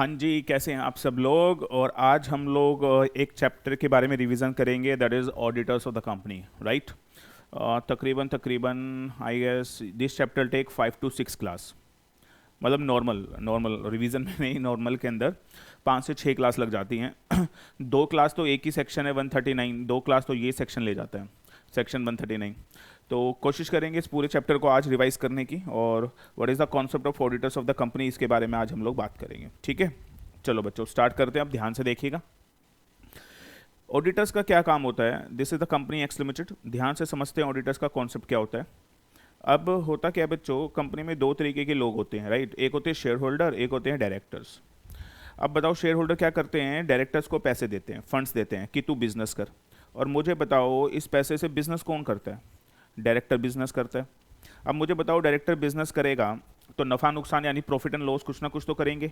हाँ जी, कैसे हैं आप सब लोग। और आज हम लोग एक चैप्टर के बारे में रिवीजन करेंगे, that is auditors of the company, right. तकरीबन तकरीबन I guess this chapter take 5 to 6 class, मतलब नॉर्मल नॉर्मल रिवीजन में नहीं, नॉर्मल के अंदर 5 से 6 क्लास लग जाती हैं। 2 क्लास तो एक ही सेक्शन है 139, 2 क्लास तो ये सेक्शन ले जाता है, सेक्शन 139। तो कोशिश करेंगे इस पूरे चैप्टर को आज रिवाइज करने की, और what is the concept of auditors of the company, इसके बारे में आज हम लोग बात करेंगे, ठीक है। चलो बच्चों स्टार्ट करते हैं, आप ध्यान से देखिएगा। ऑडिटर्स का क्या काम होता है, this is the company X limited. ध्यान से समझते हैं ऑडिटर्स का कॉन्सेप्ट क्या होता है। अब होता क्या है बच्चों, कंपनी में दो तरीके के लोग होते हैं, राइट। एक होते हैं शेयर होल्डर, एक होते हैं डायरेक्टर्स। अब बताओ शेयर होल्डर क्या करते हैं, डायरेक्टर्स को पैसे देते हैं, फंड्स देते हैं कि तू बिजनेस कर। और मुझे बताओ इस पैसे से बिजनेस कौन करता है, डायरेक्टर बिजनेस करता है। अब मुझे बताओ डायरेक्टर बिजनेस करेगा तो नफ़ा नुकसान यानी प्रॉफिट एंड लॉस कुछ ना कुछ तो करेंगे।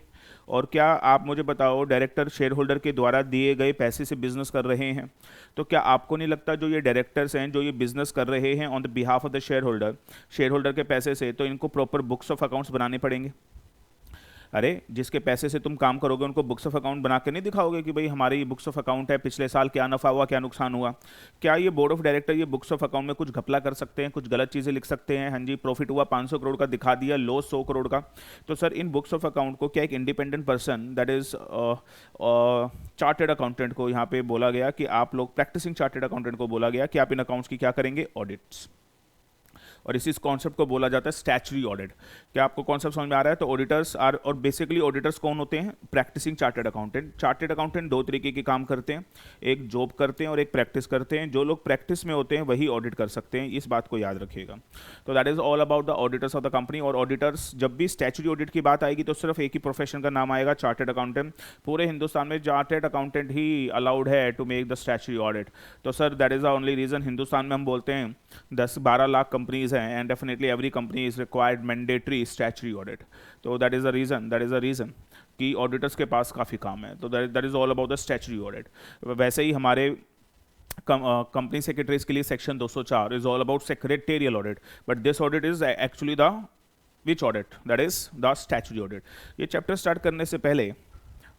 और क्या आप मुझे बताओ डायरेक्टर शेयर होल्डर के द्वारा दिए गए पैसे से बिजनेस कर रहे हैं, तो क्या आपको नहीं लगता जो ये डायरेक्टर्स हैं जो ये बिजनेस कर रहे हैं on the behalf of the share holder के पैसे से, तो इनको प्रॉपर बुक्स ऑफ अकाउंट्स बनाने पड़ेंगे। अरे जिसके पैसे से तुम काम करोगे उनको बुक्स ऑफ अकाउंट बना के नहीं दिखाओगे कि भाई हमारी ये बुक्स ऑफ अकाउंट है, पिछले साल क्या नफा हुआ क्या नुकसान हुआ। क्या ये बोर्ड ऑफ डायरेक्टर ये बुक्स ऑफ अकाउंट में कुछ घपला कर सकते हैं, कुछ गलत चीज़ें लिख सकते हैं। हाँ जी, प्रॉफिट हुआ 500 करोड़ का दिखा दिया, लॉस 100 करोड़ का। तो sir in books of account को क्या एक independent person that is chartered accountant को यहाँ पे बोला गया कि आप लोग, प्रैक्टिसिंग चार्टेड अकाउंटेंट को बोला गया कि आप इन अकाउंट्स की क्या करेंगे, ऑडिट्स। और इसी कॉन्सेप्ट को बोला जाता है स्टैचुटरी ऑडिट। क्या आपको कॉन्सेप्ट समझ में आ रहा है। तो ऑडिटर्स आर, और बेसिकली ऑडिटर्स कौन होते हैं, practising chartered accountant. Chartered accountant दो तरीके के काम करते हैं, एक जॉब करते हैं और एक प्रैक्टिस करते हैं। जो लोग प्रैक्टिस में होते हैं वही ऑडिट कर सकते हैं, इस बात को याद रखिएगा। तो that is all about the auditors of the company. और ऑडिटर्स, जब भी स्टैचुटरी ऑडिट की बात आएगी तो सिर्फ एक ही प्रोफेशन का नाम आएगा, चार्टर्ड अकाउंटेंट। पूरे हिंदुस्तान में चार्टर्ड अकाउंटेंट ही अलाउड है to make the statutory audit. तो sir that is the only reason Hindustan में हम बोलते हैं 10-12 लाख कंपनीज हैं, and definitely every company is required mandatory statutory audit. तो that is the reason कि ऑडिटर्स के पास काफ़ी काम है। तो that is all about the statutory audit। वैसे ही हमारे कंपनी सेक्रेटरीज के लिए section 204 is all about secretarial audit, but this audit is actually the which audit, that is the statutory audit. ये चैप्टर स्टार्ट करने से पहले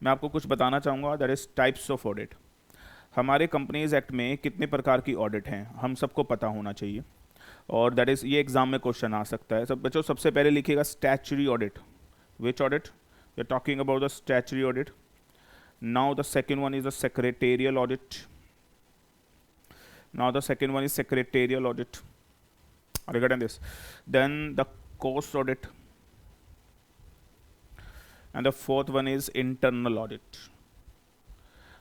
मैं आपको कुछ बताना चाहूँगा, that is types of audit. हमारे कंपनीज एक्ट में कितने प्रकार की ऑडिट हैं हम सबको पता होना चाहिए, और दैट इज ये एग्जाम में क्वेश्चन आ सकता है। सब बच्चों सबसे पहले लिखिएगा statutory audit. Which audit, we are talking about the statutory audit. Now the second one is the secretarial audit. Now the second one is secretarial audit regarding this. Then the cost audit, and the fourth one is internal audit.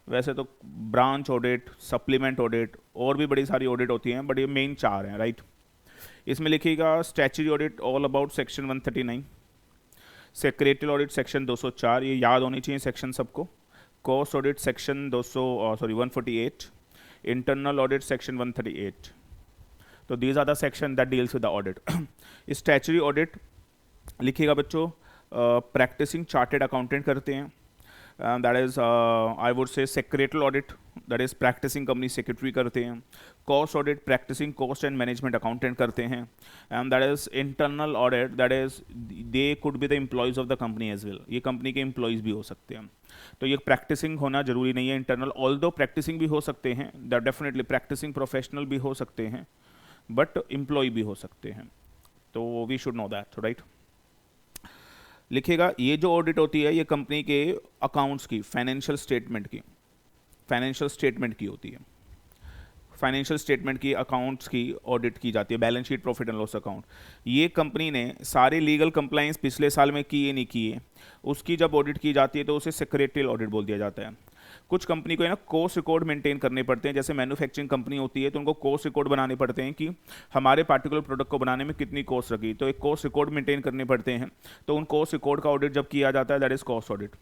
वैसे तो branch audit, supplement audit और भी बड़ी सारी audit होती हैं, but ये main 4 हैं, राइट। इसमें लिखिएगा statutory audit all about section 139, secretary audit section 204, ये याद होनी चाहिए सेक्शन सबको। Cost audit section 148, internal audit section 138। तो these are the section that deals with the audit. Statutory audit लिखिएगा बच्चों, प्रैक्टिसिंग चार्टेड अकाउंटेंट करते हैं, that is I would say secretary audit, that is practising company secretary करते हैं। Cost audit practising cost and management accountant करते हैं, and that is internal audit, that is they could be the employees of the company as well, ये company के employees भी हो सकते हैं। तो ये प्रैक्टिसिंग होना जरूरी नहीं है इंटरनल, ऑल्दो प्रैक्टिसिंग भी हो सकते हैं, दैट डेफिनेटली प्रैक्टिसिंग प्रोफेशनल भी हो सकते हैं, बट एम्प्लॉय भी हो सकते हैं। तो we should know that, right. लिखिएगा ये जो ऑडिट होती है ये कंपनी के अकाउंट्स की, फाइनेंशियल स्टेटमेंट की होती है। फाइनेंशियल स्टेटमेंट की, अकाउंट्स की ऑडिट की जाती है, balance sheet, profit and loss account. ये कंपनी ने सारे लीगल कंप्लाइंस पिछले साल में किए नहीं किए, उसकी जब ऑडिट की जाती है तो उसे सेक्रेटरियल ऑडिट बोल दिया जाता है। कुछ कंपनी को है ना कॉस्ट रिकॉर्ड मेंटेन करने पड़ते हैं, जैसे मैन्युफैक्चरिंग कंपनी होती है तो उनको कॉस्ट रिकॉर्ड बनाने पड़ते हैं कि हमारे पार्टिकुलर प्रोडक्ट को बनाने में कितनी कॉस्ट लगी, तो एक कॉस्ट रिकॉर्ड मेंटेन करने पड़ते हैं। तो उन कॉस्ट रिकॉर्ड का ऑडिट जब किया जाता है दैट इज कॉस्ट ऑडिट।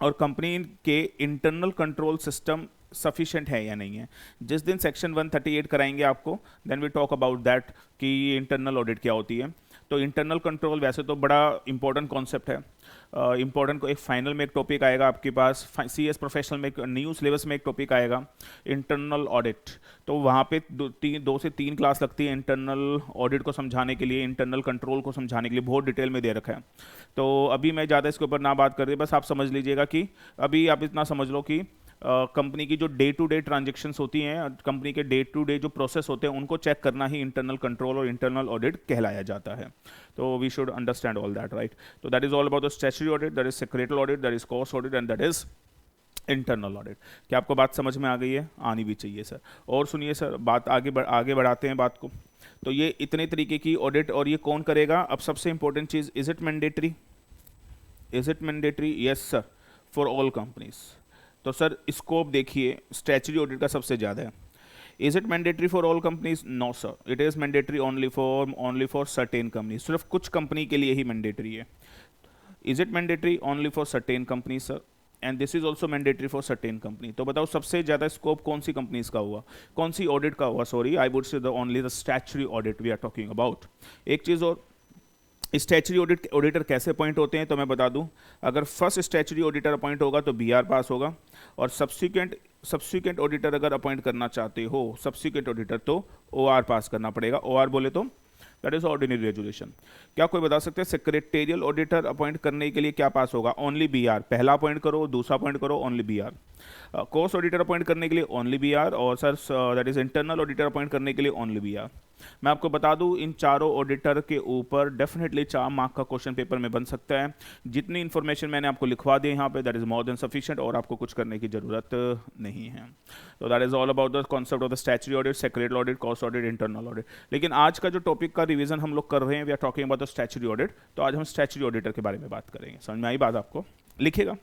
और कंपनी के इंटरनल कंट्रोल सिस्टम सफिशिएंट है या नहीं है। जिस दिन सेक्शन 138 कराएंगे आपको, then we talk about that कि इंटरनल ऑडिट क्या होती है। तो इंटरनल कंट्रोल वैसे तो बड़ा इंपॉर्टेंट कॉन्सेप्ट है, इंपॉर्टेंट को एक फाइनल में एक टॉपिक आएगा आपके पास, CS प्रोफेशनल में न्यू सिलेबस में एक टॉपिक आएगा इंटरनल ऑडिट। तो वहाँ पे 2 से 3 क्लास लगती है इंटरनल ऑडिट को समझाने के लिए, इंटरनल कंट्रोल को समझाने के लिए, बहुत डिटेल में दे रखा है। तो अभी मैं ज़्यादा इसके ऊपर ना बात कर रही, बस आप समझ लीजिएगा कि अभी आप इतना समझ लो कि कंपनी की जो डे टू डे ट्रांजेक्शन्स होती हैं, कंपनी के डे टू डे जो प्रोसेस होते हैं, उनको चेक करना ही इंटरनल कंट्रोल और इंटरनल ऑडिट कहलाया जाता है। तो we should understand all that, right. तो that is all about the statutory audit, that is secretary audit, that is cost audit and that is internal audit. क्या आपको बात समझ में आ गई है? आनी भी चाहिए सर। और सुनिए सर, बात आगे बढ़ाते हैं बात को। तो ये इतने तरीके की ऑडिट, और ये कौन करेगा? अब सबसे इंपॉर्टेंट चीज़, is it mandatory? Is it mandatory? Yes sir, for all companies. तो सर स्कोप देखिए, स्टैट्यूटरी ऑडिट का सबसे ज़्यादा है। Is it mandatory for all companies? No sir, it is mandatory only for certain company, सिर्फ कुछ company के लिए ही मैंडेटरी है। Is it mandatory? Only for certain company sir, and this is also mandatory for certain company. तो बताओ सबसे ज़्यादा स्कोप कौन सी कंपनीज का हुआ, कौन सी ऑडिट का हुआ? Sorry, I would say only the statutory audit we are talking about. एक चीज़ और, स्टैट्यूटरी ऑडिटर कैसे अपॉइंट होते हैं तो मैं बता दूं, अगर फर्स्ट स्टैट्यूटरी ऑडिटर अपॉइंट होगा तो BR पास होगा, और सब्सिक्वेंट ऑडिटर अगर अपॉइंट करना चाहते हो सब्सिक्वेंट ऑडिटर, तो OR पास करना पड़ेगा। OR बोले तो दैट इज ऑर्डिनरी रेजुलेशन। क्या कोई बता सकते हैं सेक्रेटेरियल ऑडिटर अपॉइंट करने के लिए क्या पास होगा? ओनली BR, पहला अपॉइंट करो, दूसरा अपॉइंट करो, only BR। Cost auditor appoint करने के लिए ओनली BR, और sir that is internal auditor appoint करने के लिए ओनली BR। मैं आपको बता दूं, इन चारों ऑडिटर के ऊपर डेफिनेटली 4 मार्क का क्वेश्चन पेपर में बन सकता है। जितनी इन्फॉर्मेशन मैंने आपको लिखवा दी यहाँ पे, that is more than sufficient, और आपको कुछ करने की जरूरत नहीं है। तो that is all about the concept of the statutory audit, secretary audit, cost audit, internal audit. लेकिन आज का जो टॉपिक का रिवीजन हम लोग कर रहे हैं, we are talking about the statutory audit, तो आज हम स्टैट्यूटरी ऑडिटर के बारे में बात करेंगे। समझ में आई बात आपको? लिखिएगा,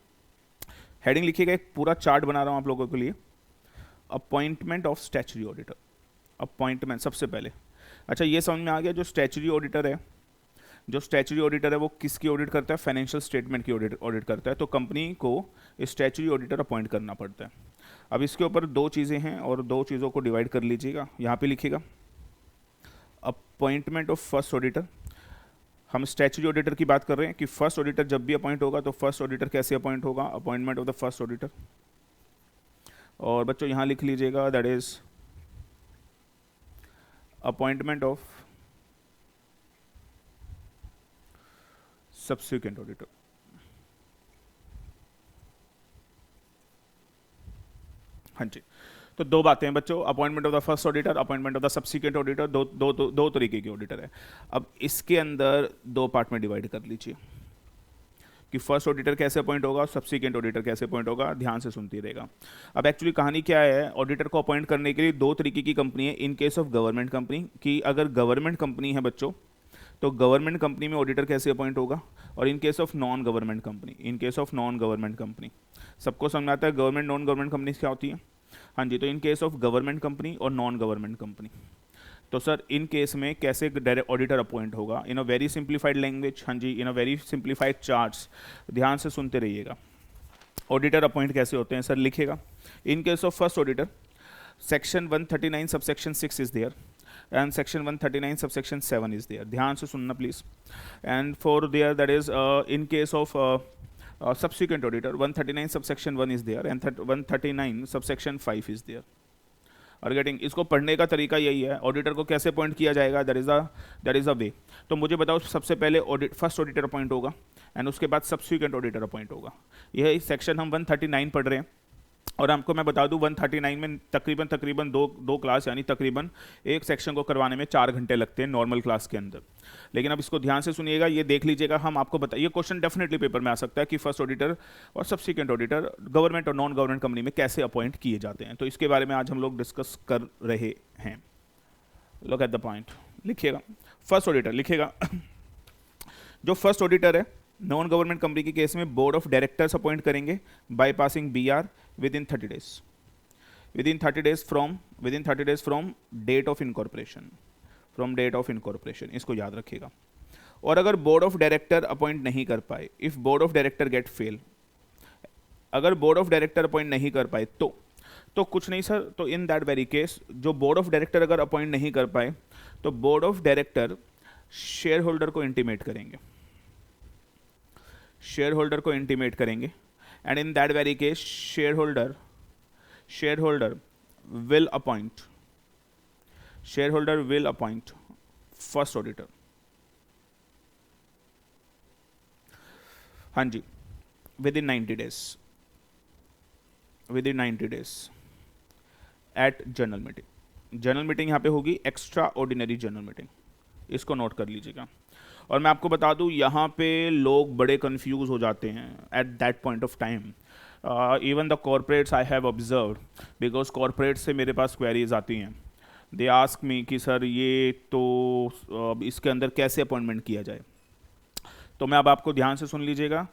हेडिंग लिखिएगा, एक पूरा चार्ट बना रहा हूँ आप लोगों के लिए। Appointment of statutory auditor, appointment सबसे पहले। अच्छा, ये समझ में आ गया, जो स्टैट्यूटरी ऑडिटर है वो किसकी ऑडिट करता है? फाइनेंशियल स्टेटमेंट की ऑडिट करता है। तो कंपनी को स्टैट्यूटरी ऑडिटर अपॉइंट करना पड़ता है। अब इसके ऊपर 2 चीज़ें हैं, और 2 चीज़ों को डिवाइड कर लीजिएगा। यहाँ पे लिखिएगा अपॉइंटमेंट ऑफ फर्स्ट ऑडिटर। हम स्टैट्यूटरी ऑडिटर की बात कर रहे हैं कि फर्स्ट ऑडिटर जब भी अपॉइंट होगा तो फर्स्ट ऑडिटर कैसे अपॉइंट होगा? Appointment of the first auditor. और बच्चों यहाँ लिख लीजिएगा, that is appointment of subsequent auditor. हाँ जी, तो 2 बातें हैं बच्चों, appointment of the first auditor, appointment of the subsequent auditor. दो तरीके की ऑडिटर है। अब इसके अंदर 2 पार्ट में डिवाइड कर लीजिए कि फर्स्ट ऑडिटर कैसे अपॉइंट होगा, सब्सिक्वेंट ऑडिटर कैसे अपॉइंट होगा। ध्यान से सुनती रहेगा। अब एक्चुअली कहानी क्या है, ऑडिटर को अपॉइंट करने के लिए 2 तरीके की कंपनी है। इन केस ऑफ गवर्नमेंट कंपनी, कि अगर गवर्नमेंट कंपनी है बच्चों, तो गवर्नमेंट कंपनी में ऑडिटर कैसे अपॉइंट होगा, और इन case of non government company, in case of non government company, सबको समझ आता है गवर्नमेंट नॉन गवर्नमेंट कंपनी क्या होती है? हाँ जी, तो इन केस ऑफ गवर्नमेंट कंपनी और नॉन गवर्नमेंट कंपनी, तो सर इन केस में कैसे डायरेक्ट ऑडिटर अपॉइंट होगा? इन अ वेरी सिंप्लीफाइड लैंग्वेज, हाँ जी, इन अ वेरी सिंप्लीफाइड चार्ट्स, ध्यान से सुनते रहिएगा। ऑडिटर अपॉइंट कैसे होते हैं सर? लिखिएगा, in case of first auditor, section 139 subsection 6 is there, and section 139 subsection 7 is there. ध्यान से सुनना please. and for there, that is in case of subsequent auditor, 139 subsection 1 is there and 139 subsection 5 is there. और getting, इसको पढ़ने का तरीका यही है, ऑडिटर को कैसे अपॉइंट किया जाएगा, दैट इज अ वे। तो मुझे बताओ, सबसे पहले फर्स्ट ऑडिटर अपॉइंट होगा, एंड उसके बाद सब्सिक्वेंट ऑडिटर अपॉइंट होगा। यह सेक्शन हम 139 पढ़ रहे हैं, और आपको मैं बता दूं 139 में तकरीबन दो क्लास, यानी तकरीबन एक सेक्शन को करवाने में 4 घंटे लगते हैं नॉर्मल क्लास के अंदर। लेकिन अब इसको ध्यान से सुनिएगा, ये देख लीजिएगा, हम आपको बताइए, क्वेश्चन डेफिनेटली पेपर में आ सकता है कि फर्स्ट ऑडिटर और सब्सिक्वेंट ऑडिटर गवर्नमेंट और नॉन गवर्नमेंट कंपनी में कैसे अपॉइंट किए जाते हैं। तो इसके बारे में आज हम लोग डिस्कस कर रहे हैं। लुक एट द पॉइंट, लिखिएगा फर्स्ट ऑडिटर, लिखिएगा जो फर्स्ट ऑडिटर है नॉन गवर्नमेंट कंपनी के केस में बोर्ड ऑफ डायरेक्टर्स अपॉइंट करेंगे by passing BR within 30 days, within 30 days from date of incorporation, इसको याद रखिएगा। और अगर बोर्ड ऑफ डायरेक्टर अपॉइंट नहीं कर पाए, if board of director get fail, अगर बोर्ड ऑफ डायरेक्टर अपॉइंट नहीं कर पाए तो कुछ नहीं सर, तो इन दैट वेरी केस जो बोर्ड ऑफ डायरेक्टर अगर अपॉइंट नहीं कर पाए, तो board of director share holder को इंटीमेट करेंगे, शेयर होल्डर को इंटीमेट करेंगे, and in that very case share holder will appoint first auditor. हाँ जी, within 90 days at general meeting. General meeting यहाँ पे होगी एक्स्ट्रा ऑर्डिनरी जनरल मीटिंग, इसको नोट कर लीजिएगा। और मैं आपको बता दूँ यहाँ पे लोग बड़े कंफ्यूज हो जाते हैं at that point of time. Even the corporates I have observed, because corporate से मेरे पास क्वेरीज आती हैं, दे आस्क मी कि सर ये तो इसके अंदर कैसे अपॉइंटमेंट किया जाए। तो मैं अब आपको ध्यान से सुन लीजिएगा,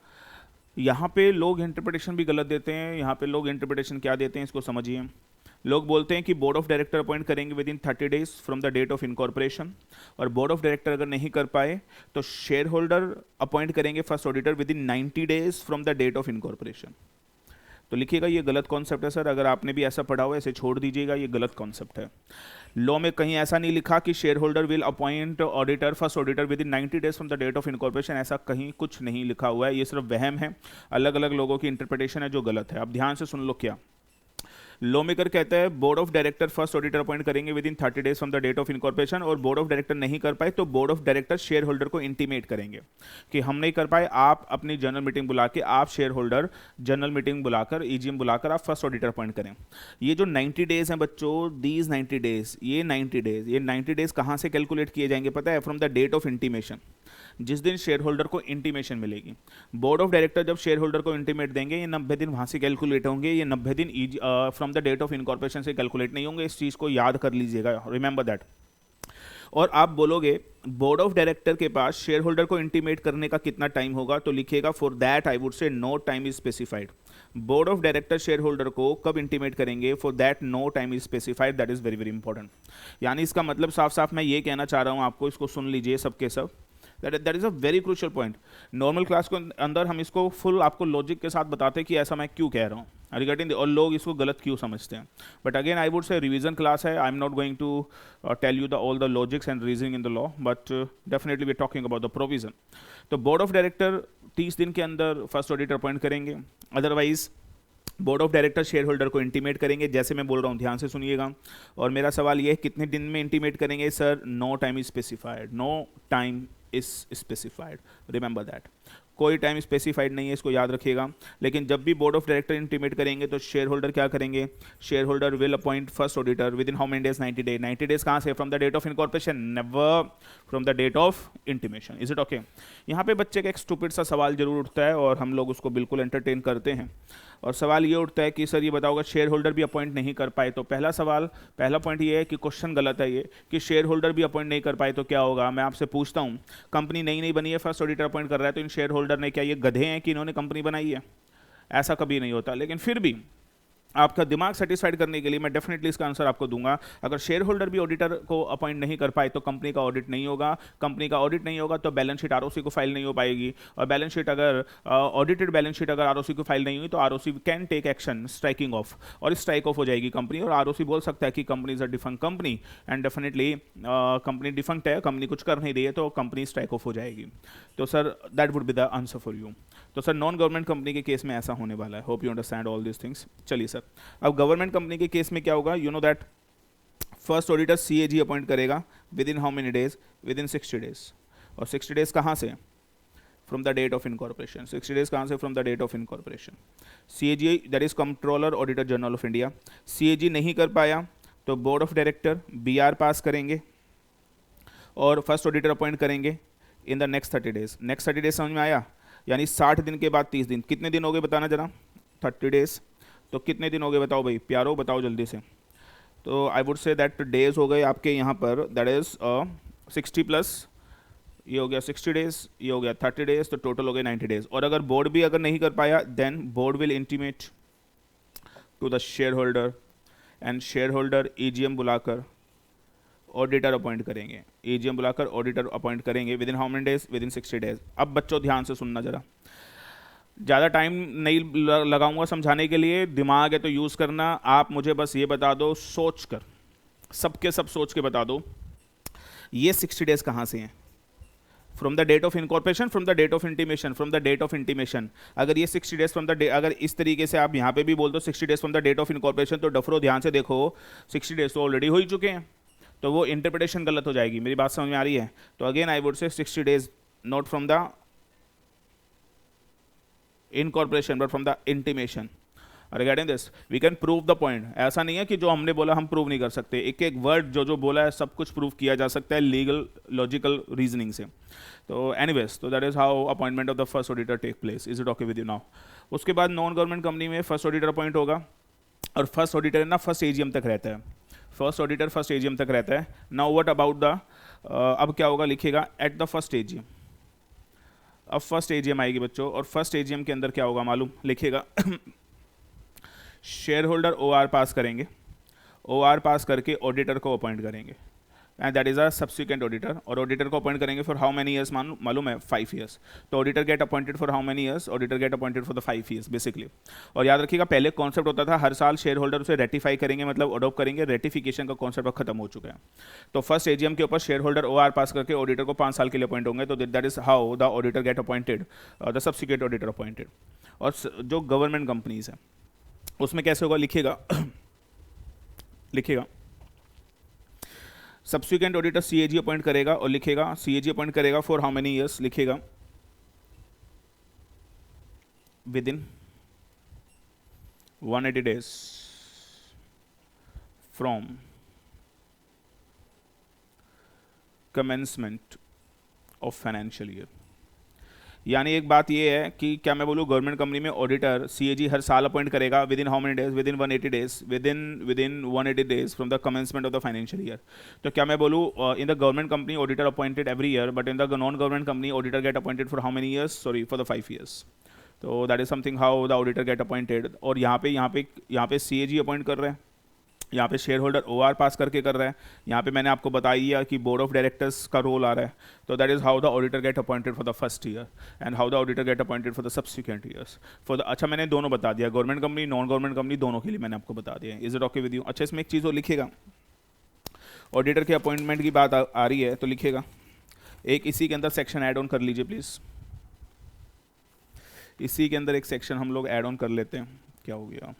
यहाँ पे लोग इंटरप्रिटेशन भी गलत देते हैं। यहाँ पे लोग इंटरप्रिटेशन क्या देते हैं इसको समझिए। लोग बोलते हैं कि बोर्ड ऑफ डायरेक्टर अपॉइंट करेंगे within 30 days from the date of incorporation, और बोर्ड ऑफ डायरेक्टर अगर नहीं कर पाए तो शेयर होल्डर अपॉइंट करेंगे first auditor within 90 days from the date of incorporation. तो लिखिएगा ये गलत कॉन्सेप्ट है सर, अगर आपने भी ऐसा पढ़ा हुआ है ऐसे छोड़ दीजिएगा, ये गलत कॉन्सेप्ट है। लॉ में कहीं ऐसा नहीं लिखा कि share holder will appoint auditor first auditor within 90 days from the date of incorporation, ऐसा कहीं कुछ नहीं लिखा हुआ है। ये सिर्फ वहम है, अलग अलग लोगों की इंटरप्रिटेशन है जो गलत है। अब ध्यान से सुन लो, क्या लॉ मेकर कहता है board of director first auditor appoint करेंगे within 30 days from the date of incorporation, और बोर्ड ऑफ डायरेक्टर नहीं कर पाए तो board of director share holder को इंटीमेट करेंगे कि हम नहीं कर पाए, आप अपनी जनरल मीटिंग बुला के, आप शेयर होल्डर जनरल मीटिंग बुलाकर, ईजीएम बुलाकर आप फर्स्ट ऑडिटर अपॉइंट करें। ये जो 90 डेज हैं बच्चों, दीज 90 डेज, ये 90 डेज कहाँ से कैलकुलेट किए जाएंगे पता है? From the date of intimation, जिस दिन शेयर होल्डर को इंटीमेशन मिलेगी। बोर्ड ऑफ डायरेक्टर जब शेयर होल्डर को इंटीमेट देंगे, ये 90 दिन वहाँ से कैलकुलेट होंगे, ये 90 दिन from the date of incorporation से कैलकुलेट नहीं होंगे। इस चीज़ को याद कर लीजिएगा, रिमेंबर दैट। और आप बोलोगे बोर्ड ऑफ डायरेक्टर के पास शेयर होल्डर को इंटीमेट करने का कितना टाइम होगा, तो लिखिएगा for that I would say no time is specified. Board of director share holder को कब इंटीमेट करेंगे, for that no time is specified, that is very very important. यानी इसका मतलब साफ साफ मैं ये कहना चाह रहा हूँ आपको, इसको सुन लीजिए सबके सब, that is a very crucial point. Normal class के अंदर हम इसको फुल आपको लॉजिक के साथ बताते हैं कि ऐसा मैं क्यों कह रहा हूँ रिगार्डिंग, और लोग इसको गलत क्यों समझते हैं। But again I would say revision class है, I am not going to tell you the all the logics and reasoning in the law, but definitely we are talking about the provision. तो board of director 30 दिन के अंदर first auditor appoint करेंगे, otherwise board of director share holder को intimate करेंगे, जैसे मैं बोल रहा हूँ ध्यान से सुनिएगा। और मेरा सवाल ये है कितने दिन में इंटीमेट करेंगे sir? No time is specified, no time is specified, remember that. कोई टाइम स्पेसिफाइड नहीं है, इसको याद रखिएगा। लेकिन जब भी बोर्ड ऑफ डायरेक्टर इंटीमेट करेंगे तो शेयर होल्डर क्या करेंगे? Share holder will appoint first auditor within how many days? 90 days. 90 days कहाँ से? From the date of incorporation, never from the date of intimation. Is it okay? यहाँ पे बच्चे का एक स्टूपिड सा सवाल जरूर उठता है और हम लोग उसको बिल्कुल एंटरटेन करते हैं। और सवाल ये उठता है कि सर ये बताओगे शेयर होल्डर भी अपॉइंट नहीं कर पाए, तो पहला पॉइंट ये है कि क्वेश्चन गलत है ये, कि शेयर होल्डर भी अपॉइंट नहीं कर पाए तो क्या होगा। मैं आपसे पूछता हूँ, कंपनी नई बनी है, फर्स्ट ऑडिटर अपॉइंट कर रहा है, तो इन शेयर होल्डर ने क्या ये गधे हैं कि इन्होंने कंपनी बनाई है? ऐसा कभी नहीं होता। लेकिन फिर भी आपका दिमाग सेटिस्फाइड करने के लिए मैं डेफिनेटली इसका आंसर आपको दूंगा। अगर शेयर होल्डर भी ऑडिटर को अपॉइंट नहीं कर पाए तो कंपनी का ऑडिट नहीं होगा, कंपनी का ऑडिट नहीं होगा तो बैलेंस शीट आरओसी को फाइल नहीं हो पाएगी, और बैलेंस शीट अगर ऑडिटेड बैलेंस शीट अगर आरओसी को फाइल नहीं हुई तो ROC can take action, striking off, और स्ट्राइक ऑफ हो जाएगी कंपनी, और आरओसी बोल सकता है कि company is a defunct company, and definitely company defunct है, कंपनी कुछ कर नहीं रही है, तो कंपनी स्ट्राइक ऑफ हो जाएगी। तो sir that would be the answer for you. तो सर नॉन गवर्नमेंट कंपनी के केस में ऐसा होने वाला है। Hope you understand all this things. चलिए सर, अब गवर्नमेंट कंपनी के केस में क्या होगा? You know that first auditor CAG appoint करेगा within how many days? Within 60 days. और 60 डेज कहाँ से? From the date of incorporation. 60 days कहाँ से? From the date of incorporation. CAG that is controller auditor general of India. CAG नहीं कर पाया तो बोर्ड ऑफ डायरेक्टर बीआर पास करेंगे और फर्स्ट ऑडिटर अपॉइंट करेंगे in the next 30 days. Next 30 days समझ में आया? यानी 60 दिन के बाद 30 दिन, कितने दिन हो गए बताना जरा? 30 डेज, तो कितने दिन हो गए बताओ भाई प्यारो, बताओ जल्दी से। तो I would say that days हो गए आपके यहाँ पर, दैट इज 60 प्लस ये हो गया 60 डेज, ये हो गया 30 डेज, तो टोटल हो गए 90 डेज। और अगर बोर्ड भी अगर नहीं कर पाया then board will intimate to the shareholder, and shareholder EGM बुलाकर ऑडिटर अपॉइंट करेंगे, ईजीएम बुलाकर ऑडिटर अपॉइंट करेंगे within how many days? Within 60 days. अब बच्चों ध्यान से सुनना जरा, ज़्यादा टाइम नहीं लगाऊंगा समझाने के लिए, दिमाग है तो यूज़ करना। आप मुझे बस ये बता दो सोच कर, सबके सब सोच के बता दो, ये 60 डेज कहाँ से हैं? From the date of incorporation, from the date of intimation, from the date of intimation. अगर ये 60 डेज फ्रॉम द डे, अगर इस तरीके से आप यहाँ पे भी बोल दो 60 days from the date of incorporation, तो डफरो ध्यान से देखो 60 डेज तो ऑलरेडी हो ही चुके हैं, तो वो इंटरप्रिटेशन गलत हो जाएगी। मेरी बात समझ में आ रही है? तो again I would say 60 days not from the incorporation but from the intimation. Regarding this we can prove the point. ऐसा नहीं है कि जो हमने बोला हम प्रूव नहीं कर सकते, एक एक वर्ड जो जो बोला है सब कुछ प्रूव किया जा सकता है लीगल लॉजिकल रीजनिंग से। तो एनीवेज, तो that is how appointment of the first auditor take place. Is it okay with you now? उसके बाद नॉन गवर्नमेंट कंपनी में फर्स्ट ऑडिटर अपॉइंट होगा, और फर्स्ट ऑडिटर ना फर्स्ट एजीएम तक रहता है। फर्स्ट ऑडिटर फर्स्ट एजीएम तक रहता है। नाउ व्हाट अबाउट द, अब क्या होगा, लिखेगा एट द फर्स्ट एजीएम। अब फर्स्ट एजीएम आएगी बच्चों, और फर्स्ट एजीएम के अंदर क्या होगा मालूम, लिखेगा शेयर होल्डर ओआर पास करेंगे, ओआर पास करके ऑडिटर को अपॉइंट करेंगे, and that is a subsequent auditor. और ऑडिटर को अपॉइंट करेंगे फॉर हाउ मेनी ईयर्स, मालूम है 5 ईयर्स। तो auditor get appointed for how many years, auditor get appointed for the 5 years basically. और याद रखिएगा पहले कॉन्सेप्ट होता था हर साल शेयर होल्डर उसे रेटिफाई करेंगे, मतलब अडॉप्ट करेंगे, रेटिफिकेशन का कॉन्सेप्ट अब खत्म हो चुका है। तो फर्स्ट एजीएम के ऊपर शेयर होल्डर ओआर पास करके ऑडिटर को 5 साल के लिए अपॉइंट होंगे, तो that is how the auditor get appointed, the subsequent auditor appointed. और जो गवर्नमेंट कंपनीज है उसमें कैसे होगा, लिखेगा लिखेगा सब्सिक्वेंट ऑडिटर सीएजी अपॉइंट करेगा, और लिखेगा सीएजी अपॉइंट करेगा फॉर हाउ मेनी ईयर्स, लिखेगा with in 180 days from commencement of financial year. यानी एक बात ये है कि क्या मैं बोलूँ गवर्नमेंट कंपनी में ऑडिटर सीएजी हर साल अपॉइंट करेगा within how many days, with in 180 days, with in 180 days from the commencement of the financial year. तो क्या मैं बोलूँ in the government company auditor appointed every year, but in the non government company auditor get appointed for how many years, sorry for the 5 years. तो that is something how the auditor get appointed. और यहाँ पे CAG appoint कर रहे हैं, यहाँ पे share holder OR पास करके कर रहा है, यहाँ पे मैंने आपको बताया कि बोर्ड ऑफ डायरेक्टर्स का रोल आ रहा है। तो that is how the auditor get appointed for the first year and how the auditor get appointed for the subsequent years for the, अच्छा मैंने दोनों बता दिया, government company non government company दोनों के लिए मैंने आपको बता दिया। Is it okay with you? अच्छा इसमें एक चीज़ और लिखेगा, ऑडिटर के अपॉइंटमेंट की बात आ रही है तो लिखेगा एक इसी के अंदर सेक्शन ऐड ऑन कर लीजिए प्लीज़। इसी के अंदर एक सेक्शन हम लोग ऐड ऑन कर लेते हैं। क्या हो गया,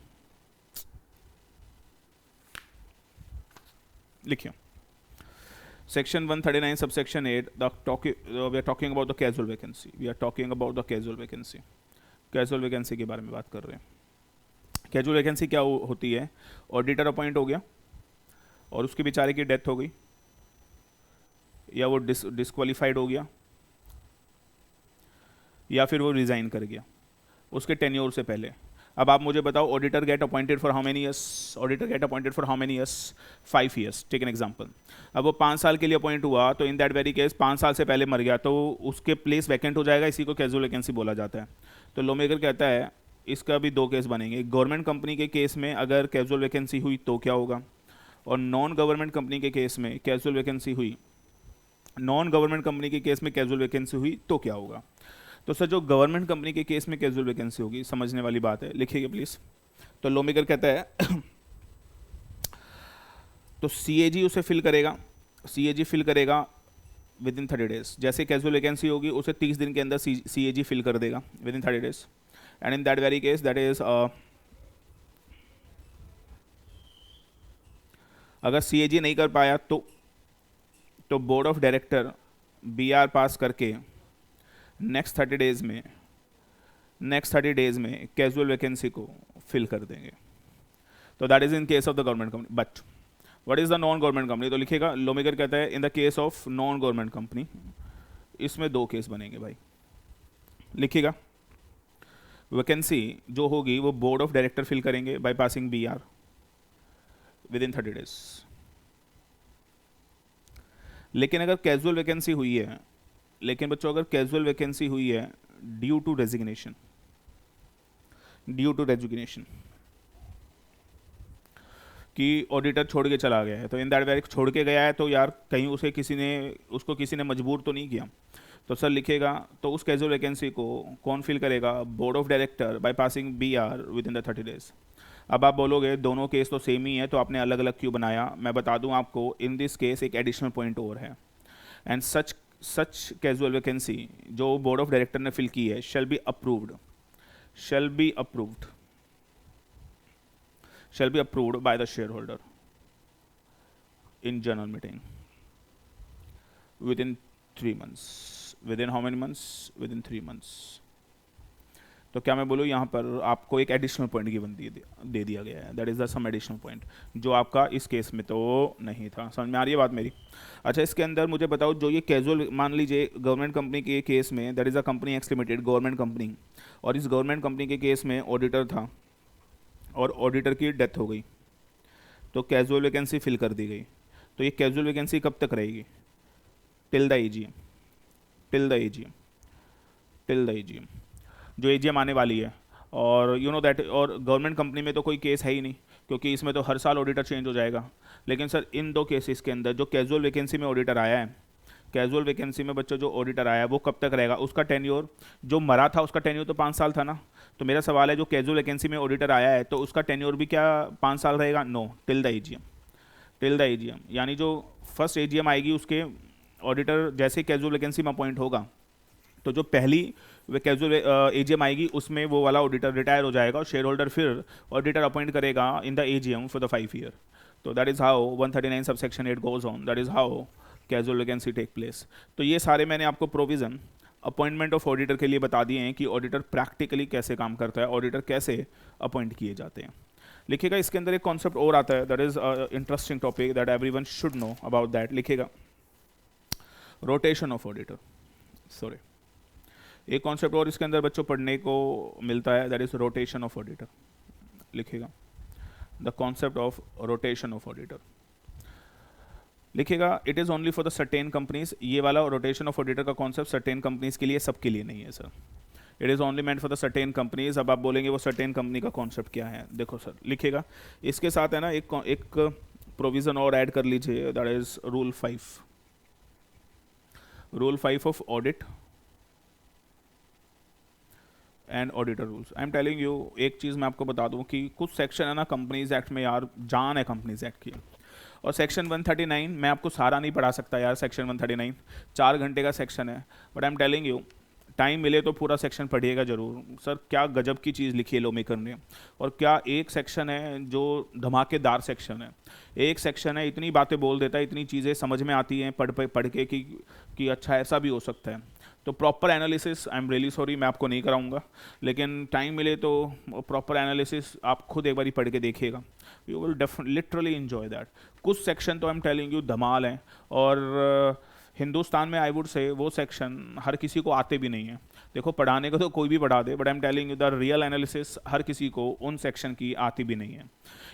लिखिए section 139 subsection 8 we are talking about the casual vacancy, we are talking about the casual vacancy. Casual vacancy के बारे में बात कर रहे हैं। कैजुअल वैकेंसी क्या होती है, ऑडिटर अपॉइंट हो गया और उसके बेचारे की डेथ हो गई या वो डिस्क्वालीफाइड हो गया या फिर वो रिजाइन कर गया उसके टेन्योर से पहले। अब आप मुझे बताओ auditor get appointed for how many years, auditor get appointed for how many years, 5 years. Take an example, अब वो 5 साल के लिए अपॉइंट हुआ, तो इन दैट वेरी केस 5 साल से पहले मर गया तो उसके प्लेस वैकेंट हो जाएगा, इसी को कैजुअल वैकेंसी बोला जाता है। तो लॉ मेकर कहता है इसका भी 2 केस बनेंगे। गवर्नमेंट कंपनी के केस में अगर कैजुअल वैकेंसी हुई तो क्या होगा, और नॉन गवर्नमेंट कंपनी के केस में कैजुअल वैकेंसी हुई, नॉन गवर्नमेंट कंपनी के केस में कैजुअल वैकेंसी हुई तो क्या होगा। तो सर जो गवर्नमेंट कंपनी के केस में कैजुअल वैकेंसी होगी, समझने वाली बात है, लिखिएगा प्लीज। तो लॉ मेकर कहता है तो सीएजी उसे फिल करेगा, सीएजी फिल करेगा विद इन 30 डेज। जैसे कैजुअल वैकेंसी होगी उसे 30 दिन के अंदर सीएजी फिल कर देगा with in 30 days. And in that very case that is अगर सीएजी नहीं कर पाया तो बोर्ड ऑफ डायरेक्टर बीआर पास करके नेक्स्ट 30 डेज में कैजुअल वैकेंसी को फिल कर देंगे। तो that is in case of the government company. But what is the non government company, तो लिखेगा लॉ मेकर कहता है in the case of non government company इसमें 2 केस बनेंगे भाई। लिखिएगा वैकेंसी जो होगी वो बोर्ड ऑफ डायरेक्टर फिल करेंगे by passing BR within 30 days. लेकिन अगर कैजुअल वैकेंसी हुई है, लेकिन बच्चों अगर कैजुअल वैकेंसी हुई है ड्यू टू रेजिग्नेशन, कि ऑडिटर छोड़ के चला गया है, तो इन दैट वेरी छोड़ के गया है तो यार कहीं उसको किसी ने मजबूर तो नहीं किया। तो सर लिखेगा तो उस कैजुअल वैकेंसी को कौन फिल करेगा, board of director by passing BR within the 30 days. अब आप बोलोगे दोनों केस तो सेम ही है तो आपने अलग अलग क्यों बनाया। मैं बता दूं आपको इन दिस केस एक एडिशनल पॉइंट और है, and such such casual vacancy जो बोर्ड ऑफ डायरेक्टर ने फिल की है shall be approved, shall be approved shall be approved by the shareholder in general meeting within 3 months. Within how many months? Within 3 months. तो क्या मैं बोलूँ यहाँ पर आपको एक एडिशनल पॉइंट गिवन दे दिया गया है, that is the some additional point जो आपका इस केस में तो नहीं था। समझ में आ रही है बात मेरी? अच्छा, इसके अंदर मुझे बताओ जो ये कैजुअल, मान लीजिए गवर्नमेंट कंपनी के केस में that is a company X limited government company, और इस गवर्नमेंट कंपनी के केस में ऑडिटर था और ऑडिटर की डेथ हो गई, तो कैजुअल वैकेंसी फिल कर दी गई। तो ये कैजुअल वैकेंसी कब तक रहेगी? Till the AGM, till the AGM, till the AGM, जो एजीएम आने वाली है। और यू नो दैट, और गवर्नमेंट कंपनी में तो कोई केस है ही नहीं क्योंकि इसमें तो हर साल ऑडिटर चेंज हो जाएगा। लेकिन सर इन दो केसेस के अंदर जो कैजुअल वैकेंसी में ऑडिटर आया है, कैजुअल वैकेंसी में बच्चों जो ऑडिटर आया है वो कब तक रहेगा? उसका टेन्योर, जो मरा था उसका टेन्योर तो 5 साल था ना। तो मेरा सवाल है जो कैजुअल वैकेंसी में ऑडिटर आया है तो उसका टेन्योर भी क्या 5 साल रहेगा? No, till the AGM, till the AGM. यानी जो फर्स्ट एजीएम आएगी उसके ऑडिटर जैसे कैजुअल वैकेंसी में अपॉइंट होगा तो जो पहली वे कैजुअल एजीएम आएगी उसमें वो वाला ऑडिटर रिटायर हो जाएगा और शेयर होल्डर फिर ऑडिटर अपॉइंट करेगा in the AGM for the 5 year. तो that is how 139 subsection 8 goes on, that is how casual vacancy take place. तो ये सारे मैंने आपको प्रोविज़न अपॉइंटमेंट ऑफ ऑडिटर के लिए बता दिए हैं कि ऑडिटर प्रैक्टिकली कैसे काम करता है, ऑडिटर कैसे अपॉइंट किए जाते हैं। लिखिएगा इसके अंदर एक कॉन्सेप्ट और आता है, that is interesting topic that everyone should know about that. लिखिएगा रोटेशन ऑफ ऑडिटर, सॉरी, एक कॉन्सेप्ट और इसके अंदर बच्चों पढ़ने को मिलता है, that is rotation of auditor. लिखिएगा the concept of rotation of auditor. लिखिएगा it is only for the certain companies. ये वाला रोटेशन ऑफ ऑडिटर का कॉन्सेप्ट सर्टेन कंपनीज के लिए, सबके लिए नहीं है sir. It is only meant for the certain companies. अब आप बोलेंगे वो सर्टेन कंपनी का कॉन्सेप्ट क्या है? देखो सर, लिखिएगा इसके साथ है ना एक प्रोविज़न और ऐड कर लीजिए, that is rule 5, rule 5 of audit and auditor rules. I am telling you, एक चीज़ मैं आपको बता दूं कि कुछ सेक्शन है ना कंपनीज एक्ट में यार, जान है कंपनीज एक्ट की। और सेक्शन 139 मैं आपको सारा नहीं पढ़ा सकता यार, सेक्शन 139 4 घंटे का सेक्शन है, but I am telling you time मिले तो पूरा सेक्शन पढ़िएगा जरूर। सर क्या गजब की चीज़ लिखी है लॉ मेकर ने, और क्या एक सेक्शन है जो धमाकेदार सेक्शन है। एक सेक्शन है इतनी बातें बोल देता है, इतनी चीज़ें समझ में आती हैं पढ़ के कि अच्छा ऐसा भी हो सकता है। तो proper analysis, I am really sorry मैं आपको नहीं कराऊंगा, लेकिन टाइम मिले तो प्रॉपर एनालिसिस आप खुद एक बार पढ़ के देखिएगा, you will literally enjoy that. कुछ सेक्शन तो आई एम टेलिंग यू धमाल हैं, और हिंदुस्तान में आई वुड से वो सेक्शन हर किसी को आते भी नहीं है। देखो पढ़ाने को तो कोई भी पढ़ा दे, but I am telling you the real analysis हर किसी को उन सेक्शन की आती भी नहीं है।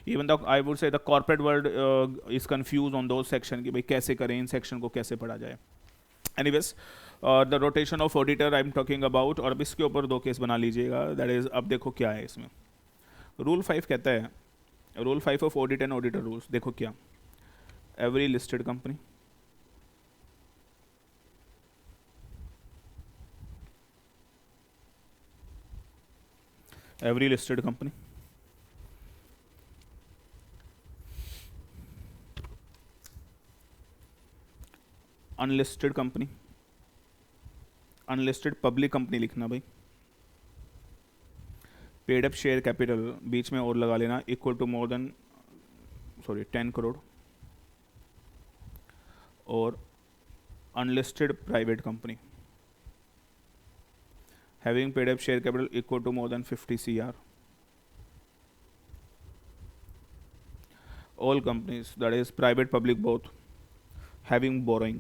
Even the I would say the corporate world is confuse on दो सेक्शन कि भाई कैसे करें, इन सेक्शन को कैसे पढ़ा जाए। Anyways the rotation of auditor I am talking about, और अब इसके ऊपर 2 केस बना लीजिएगा, दैट इज, अब देखो क्या है इसमें। रूल 5 कहता है, rule 5 of audit and auditor rules, देखो क्या, every listed company every listed company unlisted company, unlisted public company लिखना भाई, पेड अप शेयर कैपिटल बीच में और लगा लेना, equal to more than 10 crore, और unlisted private company having paid up share capital equal to more than 50 CR. All companies, that is private public both, having borrowing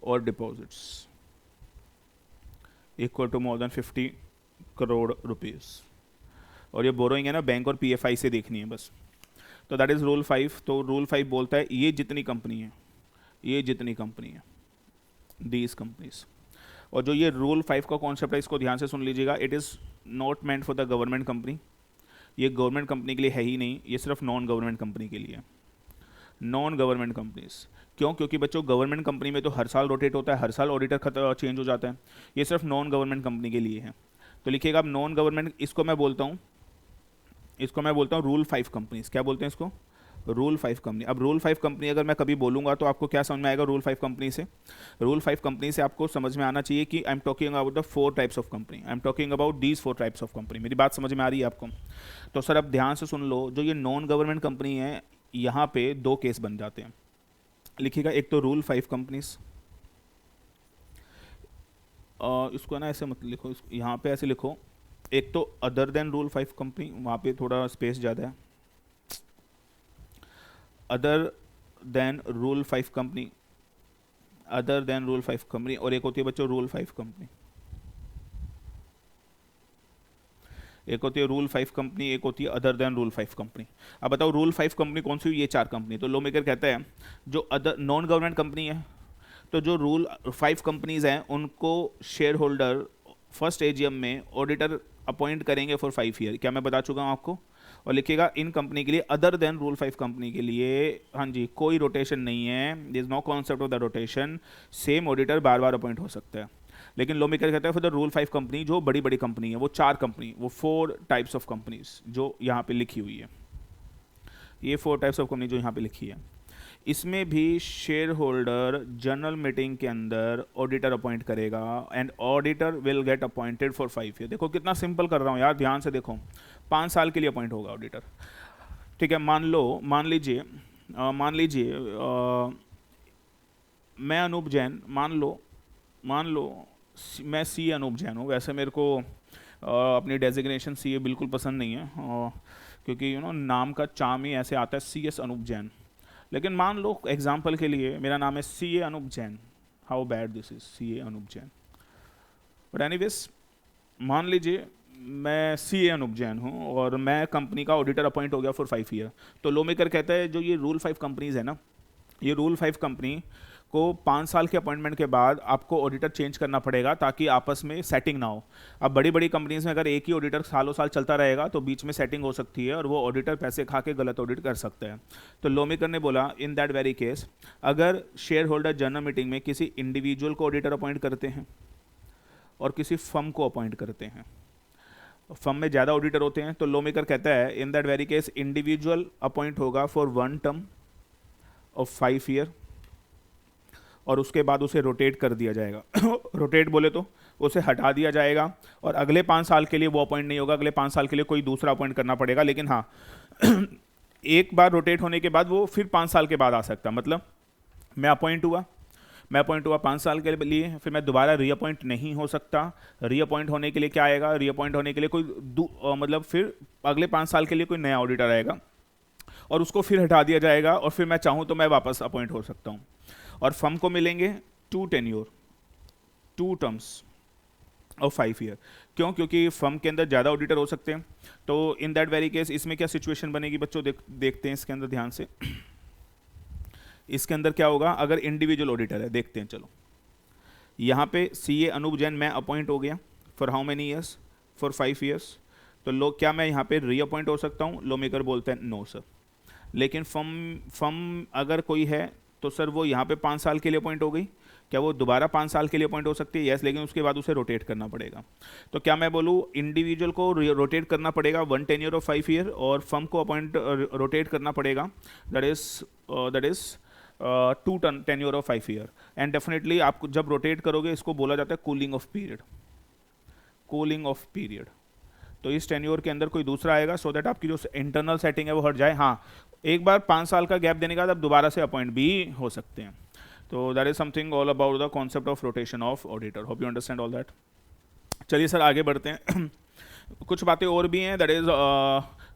or deposits equal to more than 50 crore rupees. और ये borrowing है ना bank और PFI से देखनी है बस। तो दैट इज रूल 5। तो रूल 5 बोलता है ये जितनी कंपनी है, ये जितनी कंपनी है, दीज कंपनीज। और जो ये रूल 5 का कॉन्सेप्ट है इसको ध्यान से सुन लीजिएगा, it is not meant for the government company. ये गवर्नमेंट कंपनी के लिए है ही नहीं, ये सिर्फ नॉन गवर्नमेंट कंपनी के लिए। नॉन गवर्नमेंट कंपनीज क्यों? क्योंकि बच्चों गवर्नमेंट कंपनी में तो हर साल रोटेट होता है, हर साल ऑडिटर चेंज हो जाता है, ये सिर्फ नॉन गवर्नमेंट कंपनी के लिए है। तो लिखिएगा अब नॉन गवर्नमेंट, इसको मैं बोलता हूँ रूल 5 कंपनीज। क्या बोलते हैं इसको? Rule 5 company. अब रूल 5 कंपनी अगर मैं कभी बोलूंगा तो आपको क्या समझ में आएगा रूल 5 कंपनी से? रूल 5 कंपनी से आपको समझ में आना चाहिए कि I am talking about the 4 types of company, I am talking about these 4 types of company. मेरी बात समझ में आ रही है आपको? तो सर अब ध्यान से सुन लो, जो ये नॉन गवर्नमेंट कंपनी है यहाँ पे 2 केस बन जाते हैं। लिखिएगा, एक तो रूल 5 कंपनीज, इसको ना ऐसे मत लिखो, यहाँ पे ऐसे लिखो, एक तो अदर देन रूल 5 कंपनी, वहाँ पे थोड़ा स्पेस ज़्यादा है, other than rule 5 company, other than rule 5 company, और एक होती है बच्चों रूल 5 कंपनी। एक होती है रूल 5 कंपनी, एक होती है अदर देन रूल 5 कंपनी। अब बताओ रूल 5 कंपनी कौन सी हुई? ये 4 कंपनी। तो लो मेकर कहता है जो अदर नॉन गवर्नमेंट कंपनी है, तो जो रूल 5 कंपनीज हैं उनको शेयर होल्डर फर्स्ट एजीएम में ऑडिटर अपॉइंट करेंगे फॉर 5 ईयर। क्या मैं बता चुका हूँ आपको? और लिखिएगा इन कंपनी के लिए, अदर देन रूल 5 कंपनी के लिए, हाँ जी, कोई रोटेशन नहीं है, there is no concept of the rotation, same auditor बार बार अपॉइंट हो सकता है। लेकिन लो मेकर कहता है फॉर द रूल 5 कंपनी, जो बड़ी बड़ी कंपनी है, वो 4 कंपनी, वो 4 टाइप्स ऑफ कंपनीज जो यहाँ पे लिखी हुई है, ये 4 टाइप्स ऑफ कंपनी जो यहाँ पे लिखी है, इसमें भी शेयर होल्डर जनरल मीटिंग के अंदर ऑडिटर अपॉइंट करेगा and auditor will get appointed for 5 year. देखो कितना सिंपल कर रहा हूँ यार, ध्यान से देखो, 5 साल के लिए अपॉइंट होगा ऑडिटर। ठीक है, मान लीजिए मैं अनूप जैन, मान लो मैं सी अनूप जैन हूँ। वैसे मेरे को अपनी डेजिग्नेशन सी ए बिल्कुल पसंद नहीं है, क्योंकि नाम का चाम ही ऐसे आता है, सी एस अनूप जैन। लेकिन मान लो एग्जाम्पल के लिए मेरा नाम है C A Anoop Jain, how bad this is, C A Anoop Jain. But anyways, मान लीजिए मैं सी ए अनूप जैन हूँ और मैं कंपनी का ऑडिटर अपॉइंट हो गया फॉर 5 ईयर। तो लो मेकर कहता है जो ये रूल 5 कंपनीज है ना, ये रूल 5 कंपनी को 5 साल के अपॉइंटमेंट के बाद आपको ऑडिटर चेंज करना पड़ेगा ताकि आपस में सेटिंग ना हो। अब बड़ी बड़ी कंपनीज में अगर एक ही ऑडिटर सालों साल चलता रहेगा तो बीच में सेटिंग हो सकती है और वो ऑडिटर पैसे खा के गलत ऑडिट कर सकता है। तो लो मेकर ने बोला इन दैट वेरी केस, अगर शेयर होल्डर जनरल मीटिंग में किसी इंडिविजुअल को ऑडिटर अपॉइंट करते हैं और किसी फर्म को अपॉइंट करते हैं, फर्म में ज़्यादा ऑडिटर होते हैं, तो लो मेकर कहता है in that very case individual appoint होगा फॉर 1 टर्म ऑफ 5 ईयर और उसके बाद उसे रोटेट कर दिया जाएगा। रोटेट बोले तो उसे हटा दिया जाएगा और अगले 5 साल के लिए वो अपॉइंट नहीं होगा, अगले 5 साल के लिए कोई दूसरा अपॉइंट करना पड़ेगा। लेकिन हाँ, एक बार रोटेट होने के बाद वो फिर 5 साल के बाद आ सकता। मतलब मैं अपॉइंट हुआ 5 साल के लिए, फिर मैं दोबारा रीअपॉइंट नहीं हो सकता। रीअपॉइंट होने के लिए क्या आएगा? रीअपॉइंट होने के लिए कोई मतलब फिर अगले 5 साल के लिए कोई नया ऑडिटर आएगा और उसको फिर हटा दिया जाएगा और फिर मैं चाहूँ तो मैं वापस अपॉइंट हो सकता हूँ। और फर्म को मिलेंगे 2 टेन्योर, 2 टर्म्स और 5 ईयर। क्यों? क्योंकि फर्म के अंदर ज़्यादा ऑडिटर हो सकते हैं। तो इन दैट वेरी केस इसमें क्या सिचुएशन बनेगी बच्चों, देखते हैं इसके अंदर ध्यान से। इसके अंदर क्या होगा अगर इंडिविजुअल ऑडिटर है, देखते हैं चलो। यहाँ पे सी ए अनूप जैन मैं अपॉइंट हो गया for how many years? For 5 years. तो लो क्या मैं यहाँ पे रीअपॉइंट हो सकता हूँ? लो मेकर बोलते हैं नो सर। लेकिन फर्म अगर कोई है तो सर वो यहाँ पे 5 साल के लिए अपॉइंट हो गई, क्या वो दोबारा 5 साल के लिए अपॉइंट हो सकती है? यस, लेकिन उसके बाद उसे रोटेट करना पड़ेगा। तो क्या मैं बोलूँ इंडिविजुअल को रोटेट करना पड़ेगा 1 टेन्योर ऑफ 5 ईयर और फर्म को अपॉइंट रोटेट करना पड़ेगा that is 2 tenure of 5 year. And definitely आप जब रोटेट करोगे इसको बोला जाता है cooling of period, cooling of period. तो इस टेन्योर के अंदर कोई दूसरा आएगा सो दैट आपकी जो इंटरनल सेटिंग है वो हट जाए। हाँ, एक बार 5 साल का गैप देने के बाद आप दोबारा से अपॉइंट भी हो सकते हैं। तो that is something all about the concept of rotation of auditor. Hope you understand all that. चलिए सर आगे बढ़ते हैं। कुछ बातें और भी हैं, दैट इज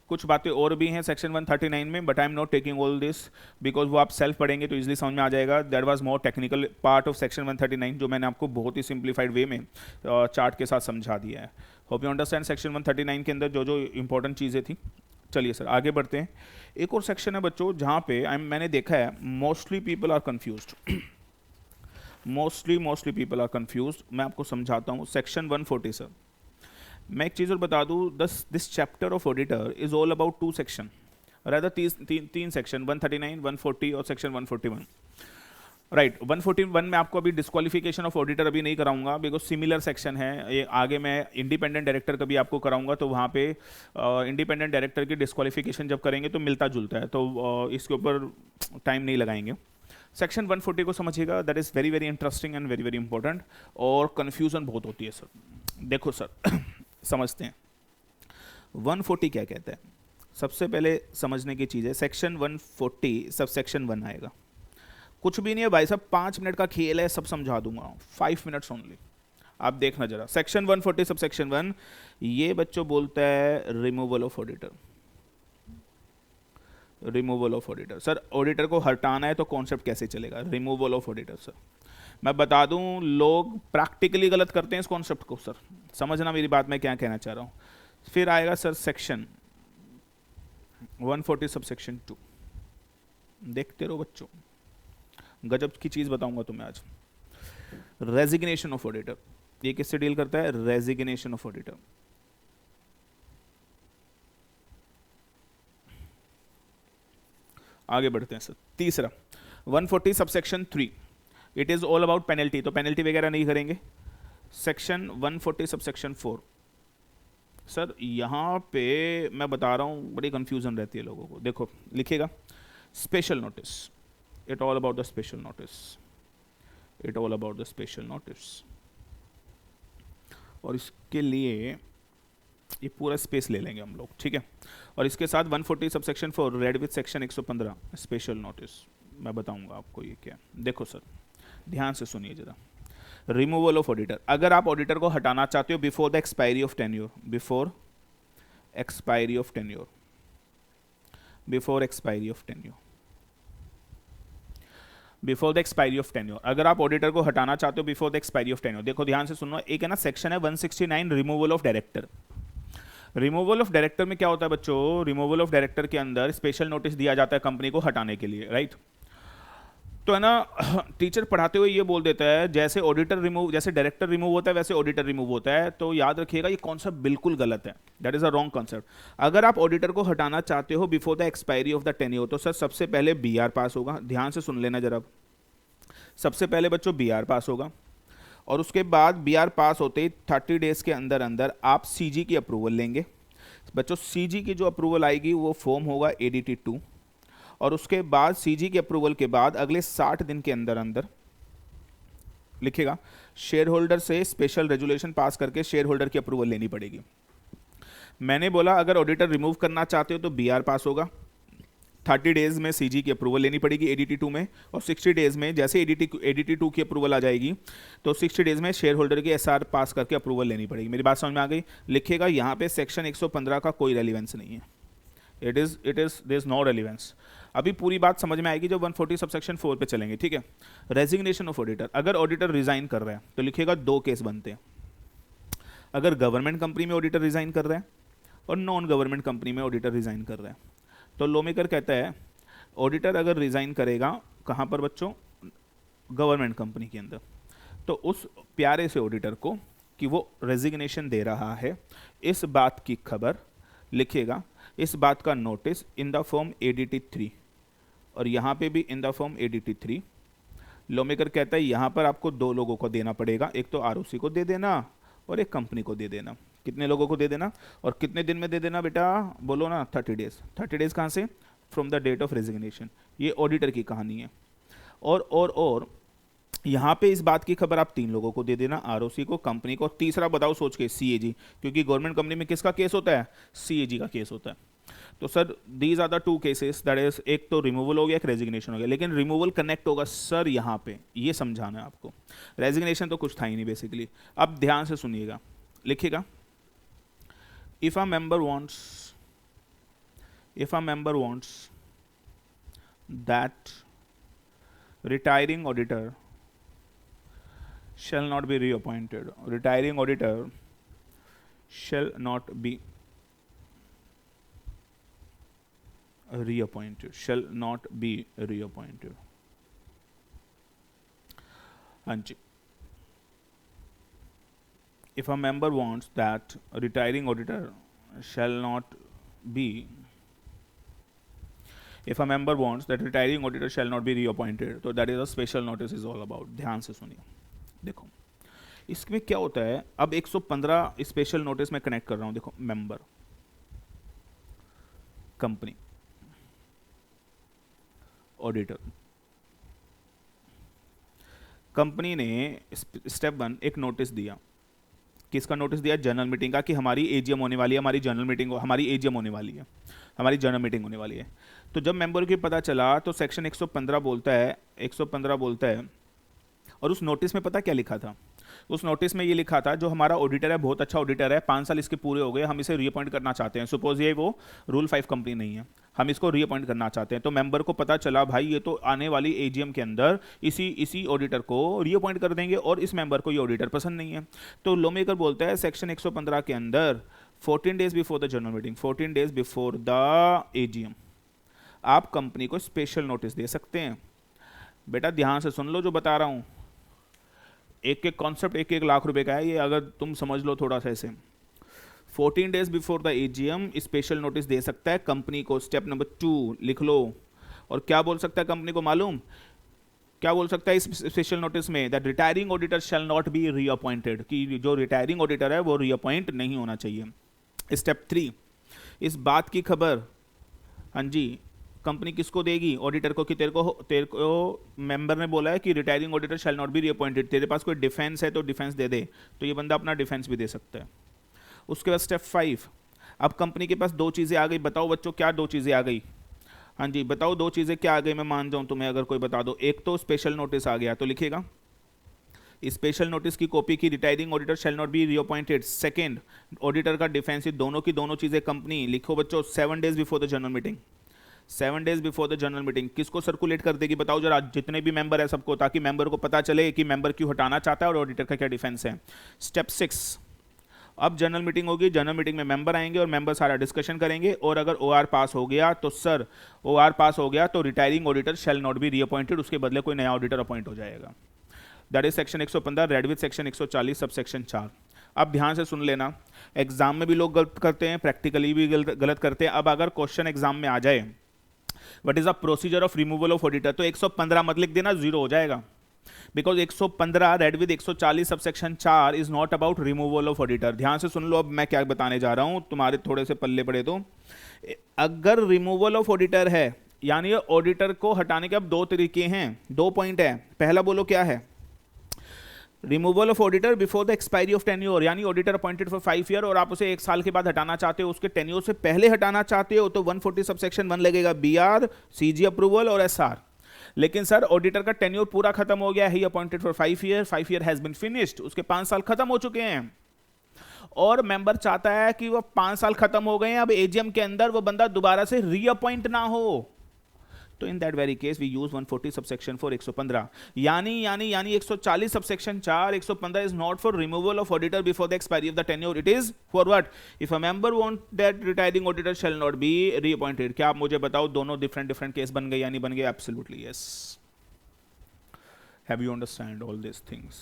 कुछ बातें और भी हैं सेक्शन 139 में, but I am not taking all this because वो आप सेल्फ पढ़ेंगे तो इजीली समझ में आ जाएगा। That was more technical part of section 139 जो मैंने आपको बहुत ही सिंप्लीफाइड वे में चार्ट के साथ समझा दिया है। होप यू अंडरस्टैंड सेक्शन 139 के अंदर जो जो इंपॉर्टेंट चीज़ें थी। चलिए सर आगे बढ़ते हैं। एक और सेक्शन है बच्चों जहाँ पे मैंने देखा है mostly people are confused, mostly people are confused. मैं आपको समझाता हूँ। सेक्शन 140 सर, मैं एक चीज़ और बता दूँ, this chapter of auditor is all about 2 section, rather तीन सेक्शन 139, 140 और सेक्शन 141। राइट 141 में आपको अभी डिस्क्वालिफिकेशन ऑफ ऑडिटर अभी नहीं कराऊंगा, बिकॉज सिमिलर सेक्शन है ये। आगे मैं इंडिपेंडेंट डायरेक्टर का भी आपको कराऊंगा, तो वहाँ पे इंडिपेंडेंट डायरेक्टर की डिस्क्वालिफिकेशन जब करेंगे तो मिलता जुलता है, तो इसके ऊपर टाइम नहीं लगाएंगे। सेक्शन 140 को समझिएगा, that is very very interesting and very very important, और कन्फ्यूज़न बहुत होती है सर। देखो सर समझते हैं 140 क्या कहता है। सबसे पहले समझने की चीज़ है, सेक्शन 140 सब सेक्शन 1 आएगा। कुछ भी नहीं है भाई साहब, 5 मिनट का खेल है, सब समझा दूंगा, 5 मिनट्स ओनली। आप देखना जरा, सेक्शन 140 सब सेक्शन 1, ये बच्चों बोलता है removal of auditor. Removal of auditor sir, auditor को हटाना है तो कॉन्सेप्ट कैसे चलेगा? रिमूवल ऑफ ऑडिटर सर, मैं बता दूं लोग प्रैक्टिकली गलत करते हैं इस कॉन्सेप्ट को सर, समझना मेरी बात मैं क्या कहना चाह रहा हूं। फिर आएगा सर सेक्शन 140 सब सेक्शन 2, देखते रहो बच्चों, गजब की चीज बताऊंगा तुम्हें आज। रेजिग्नेशन ऑफ ऑडिटर, ये किससे डील करता है? Resignation of auditor. आगे बढ़ते हैं सर। तीसरा 140 subsection 3, it is all about penalty, तो पेनल्टी वगैरह नहीं करेंगे। सेक्शन 140 सबसेक्शन 4, सर यहाँ पे मैं बता रहा हूँ बड़ी कंफ्यूजन रहती है लोगों को। देखो लिखिएगा, special notice, it all about the special notice, it all about the special notice. और इसके लिए ये पूरा स्पेस ले लेंगे हम लोग, ठीक है। और इसके साथ 140 subsection 4 red with section 115 special notice, मैं बताऊंगा आपको ये क्या। देखो सर ध्यान से सुनिए जरा, रिमूवल ऑफ ऑडिटर, अगर आप ऑडिटर को हटाना चाहते हो before the expiry of tenure, before expiry of tenure, before expiry of tenure, before the expiry of tenure, अगर आप ऑडिटर को हटाना चाहते हो before the expiry of tenure, देखो ध्यान से सुनो, एक है ना सेक्शन है 169 removal of director. Removal of director में क्या होता है बच्चों? रिमूवल ऑफ डायरेक्टर के अंदर स्पेशल नोटिस दिया जाता है कंपनी को हटाने के लिए, राइट। तो है ना, टीचर पढ़ाते हुए ये बोल देता है जैसे ऑडिटर रिमूव, जैसे डायरेक्टर रिमूव होता है वैसे ऑडिटर रिमूव होता है, तो याद रखिएगा ये कॉन्सेप्ट बिल्कुल गलत है, that is a wrong concept. अगर आप ऑडिटर को हटाना चाहते हो before the expiry of the tenure, तो सर सबसे पहले बीआर पास होगा, ध्यान से सुन लेना जरा, सबसे पहले बच्चों बीआर पास होगा, और उसके बाद बीआर पास होते ही 30 डेज के अंदर अंदर आप सीजी की अप्रूवल लेंगे। बच्चों सीजी की जो अप्रूवल आएगी वो फॉर्म होगा एडीटी 2, और उसके बाद सीजी के अप्रूवल के बाद अगले 60 दिन के अंदर अंदर लिखेगा शेयर होल्डर से स्पेशल रेजुलेशन पास करके शेयर होल्डर की अप्रूवल लेनी पड़ेगी। मैंने बोला अगर ऑडिटर रिमूव करना चाहते हो तो बीआर पास होगा, 30 डेज में सीजी की अप्रूवल लेनी पड़ेगी एडीटी 2 में, और 60 डेज में जैसे एडीटी 2 की अप्रूवल आ जाएगी तो 60 डेज में शेयर होल्डर की एसआर पास करके अप्रूवल लेनी पड़ेगी। मेरी बात समझ में आ गई? लिखिएगा यहाँ पे सेक्शन 115 का कोई रेलिवेंस नहीं है, it is there is no relevance. अभी पूरी बात समझ में आएगी जब 140 सबसेक्शन 4 पे चलेंगे, ठीक है। रेजिग्नेशन ऑफ ऑडिटर, अगर ऑडिटर रिजाइन कर रहा है तो लिखिएगा 2 केस बनते हैं, अगर गवर्नमेंट कंपनी में ऑडिटर रिजाइन कर रहा है और नॉन गवर्नमेंट कंपनी में ऑडिटर रिजाइन कर रहा है। तो लॉ मेकर कहता है ऑडिटर अगर रिजाइन करेगा कहाँ पर बच्चों? गवर्नमेंट कंपनी के अंदर, तो उस प्यारे से ऑडिटर को कि वो रेजिग्नेशन दे रहा है, इस बात की खबर लिखिएगा, इस बात का notice in the form ADT 3, और यहाँ पे भी in the form ADT 3। Law maker कहता है यहाँ पर आपको 2 लोगों को देना पड़ेगा, एक तो आरओसी को दे देना और एक कंपनी को दे देना। कितने लोगों को दे देना और कितने दिन में दे देना बेटा? बोलो ना, 30 डेज। 30 डेज कहाँ से? From the date of resignation. ये ऑडिटर की कहानी है। और यहाँ पे इस बात की खबर आप 3 लोगों को दे देना, आरओसी को, कंपनी को, तीसरा बताओ सोच के, सीएजी, क्योंकि गवर्नमेंट कंपनी में किसका केस होता है? सीएजी का केस होता है। तो sir these are the 2 cases, that is एक तो रिमूवल हो गया, एक रेजिग्नेशन हो गया, लेकिन रिमूवल कनेक्ट होगा सर यहाँ पे, ये समझाना है आपको। रेजिग्नेशन तो कुछ था ही नहीं बेसिकली। अब ध्यान से सुनिएगा, लिखिएगा if a member wants that retiring auditor shall not be reappointed, retiring auditor shall not be reappointed, shall not be reappointed। हाँ जी, if a member wants that a retiring auditor shall not be, if a member wants that retiring auditor shall not be reappointed, तो that is a special notice is all about. ध्यान से सुनिए, देखो इसमें क्या होता है। अब 115 स्पेशल नोटिस में कनेक्ट कर रहा हूं। देखो मेंबर, कंपनी, ऑडिटर। कंपनी ने स्टेप 1 एक नोटिस दिया। किसका नोटिस दिया? जनरल मीटिंग का, कि हमारी एजीएम होने वाली है, हमारी जनरल मीटिंग, हमारी एजीएम होने वाली है, हमारी जनरल मीटिंग होने वाली है। तो जब मेंबर को पता चला तो सेक्शन 115 बोलता है, 115 बोलता है, और उस नोटिस में पता क्या लिखा था? उस नोटिस में ये लिखा था, जो हमारा ऑडिटर है बहुत अच्छा ऑडिटर है, 5 साल इसके पूरे हो गए, हम इसे रीअपॉइंट करना चाहते हैं। सपोज ये वो रूल 5 कंपनी नहीं है, हम इसको रीअपॉइंट करना चाहते हैं। तो मेंबर को पता चला भाई ये तो आने वाली एजीएम के अंदर इसी ऑडिटर को रीअपॉइंट कर देंगे और इस मेंबर को ये ऑडिटर पसंद नहीं है। तो लॉ मेकर बोलता है सेक्शन 115 के अंदर 14 days before the general meeting, 14 days before the AGM आप कंपनी को स्पेशल नोटिस दे सकते हैं। बेटा ध्यान से सुन लो जो बता रहा हूं, एक एक कॉन्सेप्ट 1-1 लाख रुपए का है ये, अगर तुम समझ लो थोड़ा सा ऐसे। 14 days before the AGM special notice दे सकता है कंपनी को। स्टेप नंबर 2 लिख लो। और क्या बोल सकता है कंपनी को मालूम? क्या बोल सकता है इस स्पेशल नोटिस में? That retiring auditor shall not be reappointed, कि जो रिटायरिंग ऑडिटर है वो रीअपॉइंट नहीं होना चाहिए। स्टेप 3 इस बात की खबर, हाँ जी, कंपनी किसको देगी? ऑडिटर को, कि तेरे को मेंबर ने बोला है कि retiring auditor shall not be reappointed, तेरे पास कोई डिफेंस है तो डिफेंस दे दे। तो ये बंदा अपना डिफेंस भी दे सकता है। उसके बाद स्टेप 5, अब कंपनी के पास 2 चीज़ें आ गई। बताओ बच्चों क्या 2 चीज़ें आ गई? हाँ जी बताओ 2 चीज़ें क्या आ गई? मैं मान जाऊँ तुम्हें अगर कोई बता दो। एक तो स्पेशल नोटिस आ गया, तो लिखेगा स्पेशल नोटिस की कॉपी की retiring auditor shall not be reappointed. Second auditor का डिफेंस, दोनों की दोनों चीज़ें कंपनी लिखो बच्चों 7 days before the general meeting. 7 days before the general meeting किसको सर्कुलेट कर देगी? बताओ जरा, जितने भी मेंबर है सबको, ताकि मेंबर को पता चले कि मेंबर क्यों हटाना चाहता है और ऑडिटर का क्या डिफेंस है। स्टेप 6 अब जनरल मीटिंग होगी, जनरल मीटिंग में मेंबर आएंगे और मेंबर सारा डिस्कशन करेंगे, और अगर ओआर पास हो गया तो सर, ओआर पास हो गया तो retiring auditor shall not be reappointed, उसके बदले कोई नया ऑडिटर अपॉइंट हो जाएगा। That is section 115 red with section 140 sub section 4। अब ध्यान से सुन लेना, एग्जाम में भी लोग गलत करते हैं, प्रैक्टिकली भी गलत करते हैं। अब अगर क्वेश्चन एग्जाम में आ जाए what is the procedure of removal of auditor, तो 115 मत लिख देना, 0 हो जाएगा। Because 115 read with 140 subsection 4 is not about removal of auditor. ध्यान से सुन लो अब मैं क्या बताने जा रहा हूं, तुम्हारे थोड़े से पल्ले पड़े तो। अगर रिमूवल ऑफ ऑडिटर है, यानी ऑडिटर को हटाने के अब 2 तरीके हैं, 2 पॉइंट है। पहला बोलो क्या है? Removal of auditor before the expiry of tenure, यानी ऑडिटर अपॉइंटेड फॉर 5 ईयर और आप उसे 1 साल के बाद हटाना चाहते हो, उसके टेन्योर से पहले हटाना चाहते हो, तो 140 सबसेक्शन 1 लगेगा, बीआर, सीजी अप्रूवल और एसआर। लेकिन सर ऑडिटर का टेन्योर पूरा खत्म हो गया, he appointed for 5 year, 5 year has been finished, उसके 5 साल खत्म हो चुके हैं, और मेंबर चाहता है कि वो 5 साल खत्म हो गए हैं, अब एजीएम के अंदर वो बंदा दोबारा से रीअपॉइंट ना हो, तो in that very case we use 140 subsection for 115। यानी 140 subsection 4 115 is not for removal of auditor before the expiry of the tenure, it is for what? If a member want that retiring auditor shall not be reappointed. क्या आप मुझे बताओ दोनों different case बन गए या नहीं बन गए? Absolutely yes. Have you understand all this things?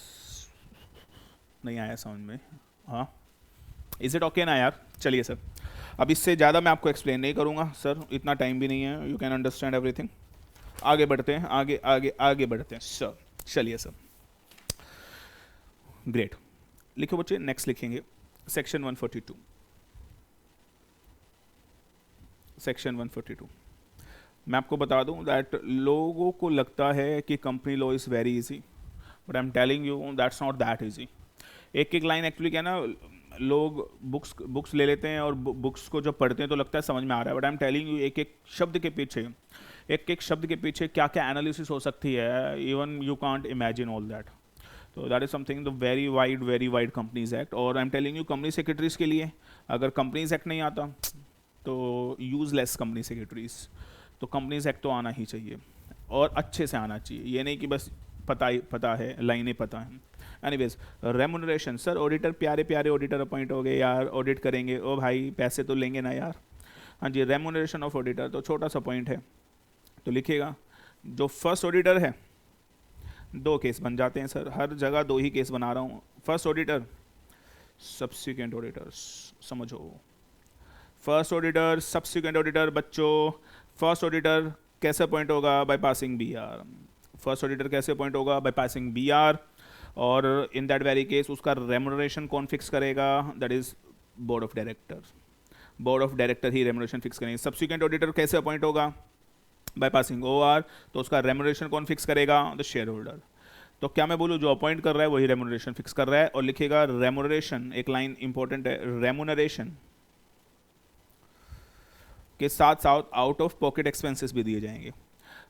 नहीं आया समझ में? हाँ, इज इट ओके ना यार? चलिए सर, अब इससे ज़्यादा मैं आपको एक्सप्लेन नहीं करूँगा सर, इतना टाइम भी नहीं है, यू कैन अंडरस्टैंड एवरीथिंग। आगे बढ़ते हैं, आगे बढ़ते हैं सर। चलिए सर, ग्रेट। लिखो बच्चे, नेक्स्ट लिखेंगे सेक्शन 142। सेक्शन 142 मैं आपको बता दूं दैट लोगों को लगता है कि company law is very easy, but I am telling you that's not that easy. एक लाइन एक्चुअली क्या ना, लोग बुक्स ले लेते हैं और बुक्स को जब पढ़ते हैं तो लगता है समझ में आ रहा है, but I am telling you एक शब्द के पीछे क्या क्या एनालिसिस हो सकती है, even you can't imagine all that. तो that is something the very wide companies act. और I am telling you company secretaries के लिए अगर कंपनीज एक्ट नहीं आता तो यूजलेस कंपनी सेक्रेटरीज, तो कंपनीज एक्ट तो आना ही चाहिए और अच्छे से आना चाहिए, ये नहीं कि बस पता है, लाइनें पता है। एनीवेज, रेमुनरेशन, सर ऑडिटर प्यारे ऑडिटर अपॉइंट हो गए यार, ऑडिट करेंगे, ओ भाई पैसे तो लेंगे ना यार। हाँ जी, रेमुनरेशन ऑफ ऑडिटर तो छोटा सा पॉइंट है, तो लिखिएगा जो फर्स्ट ऑडिटर है, 2 केस बन जाते हैं सर, हर जगह 2 ही केस बना रहा हूँ। फर्स्ट ऑडिटर, सब्सिक्वेंट ऑडिटर्स, समझो, फर्स्ट ऑडिटर, सब्सिक्वेंट ऑडिटर। बच्चों फर्स्ट ऑडिटर कैसे अपॉइंट होगा? By passing BR। First auditor कैसे अपॉइंट होगा? By passing BR। और इन दैट वेरी केस उसका रेमुनरेशन कौन फिक्स करेगा? That is board of director. Board of director he remuneration fix करेंगे। सब्सिक्वेंट ऑडिटर कैसे अपॉइंट होगा? By passing OR। तो उसका रेमुनरेशन कौन फिक्स करेगा? The share holder. तो क्या मैं बोलूँ, जो अपॉइंट कर रहा है वही रेमुनरेशन फिक्स कर रहा है। और लिखेगा रेमुनरेशन, एक लाइन इंपॉर्टेंट है, रेमुनरेशन के साथ साथ आउट ऑफ पॉकेट एक्सपेंसेस भी दिए जाएंगे।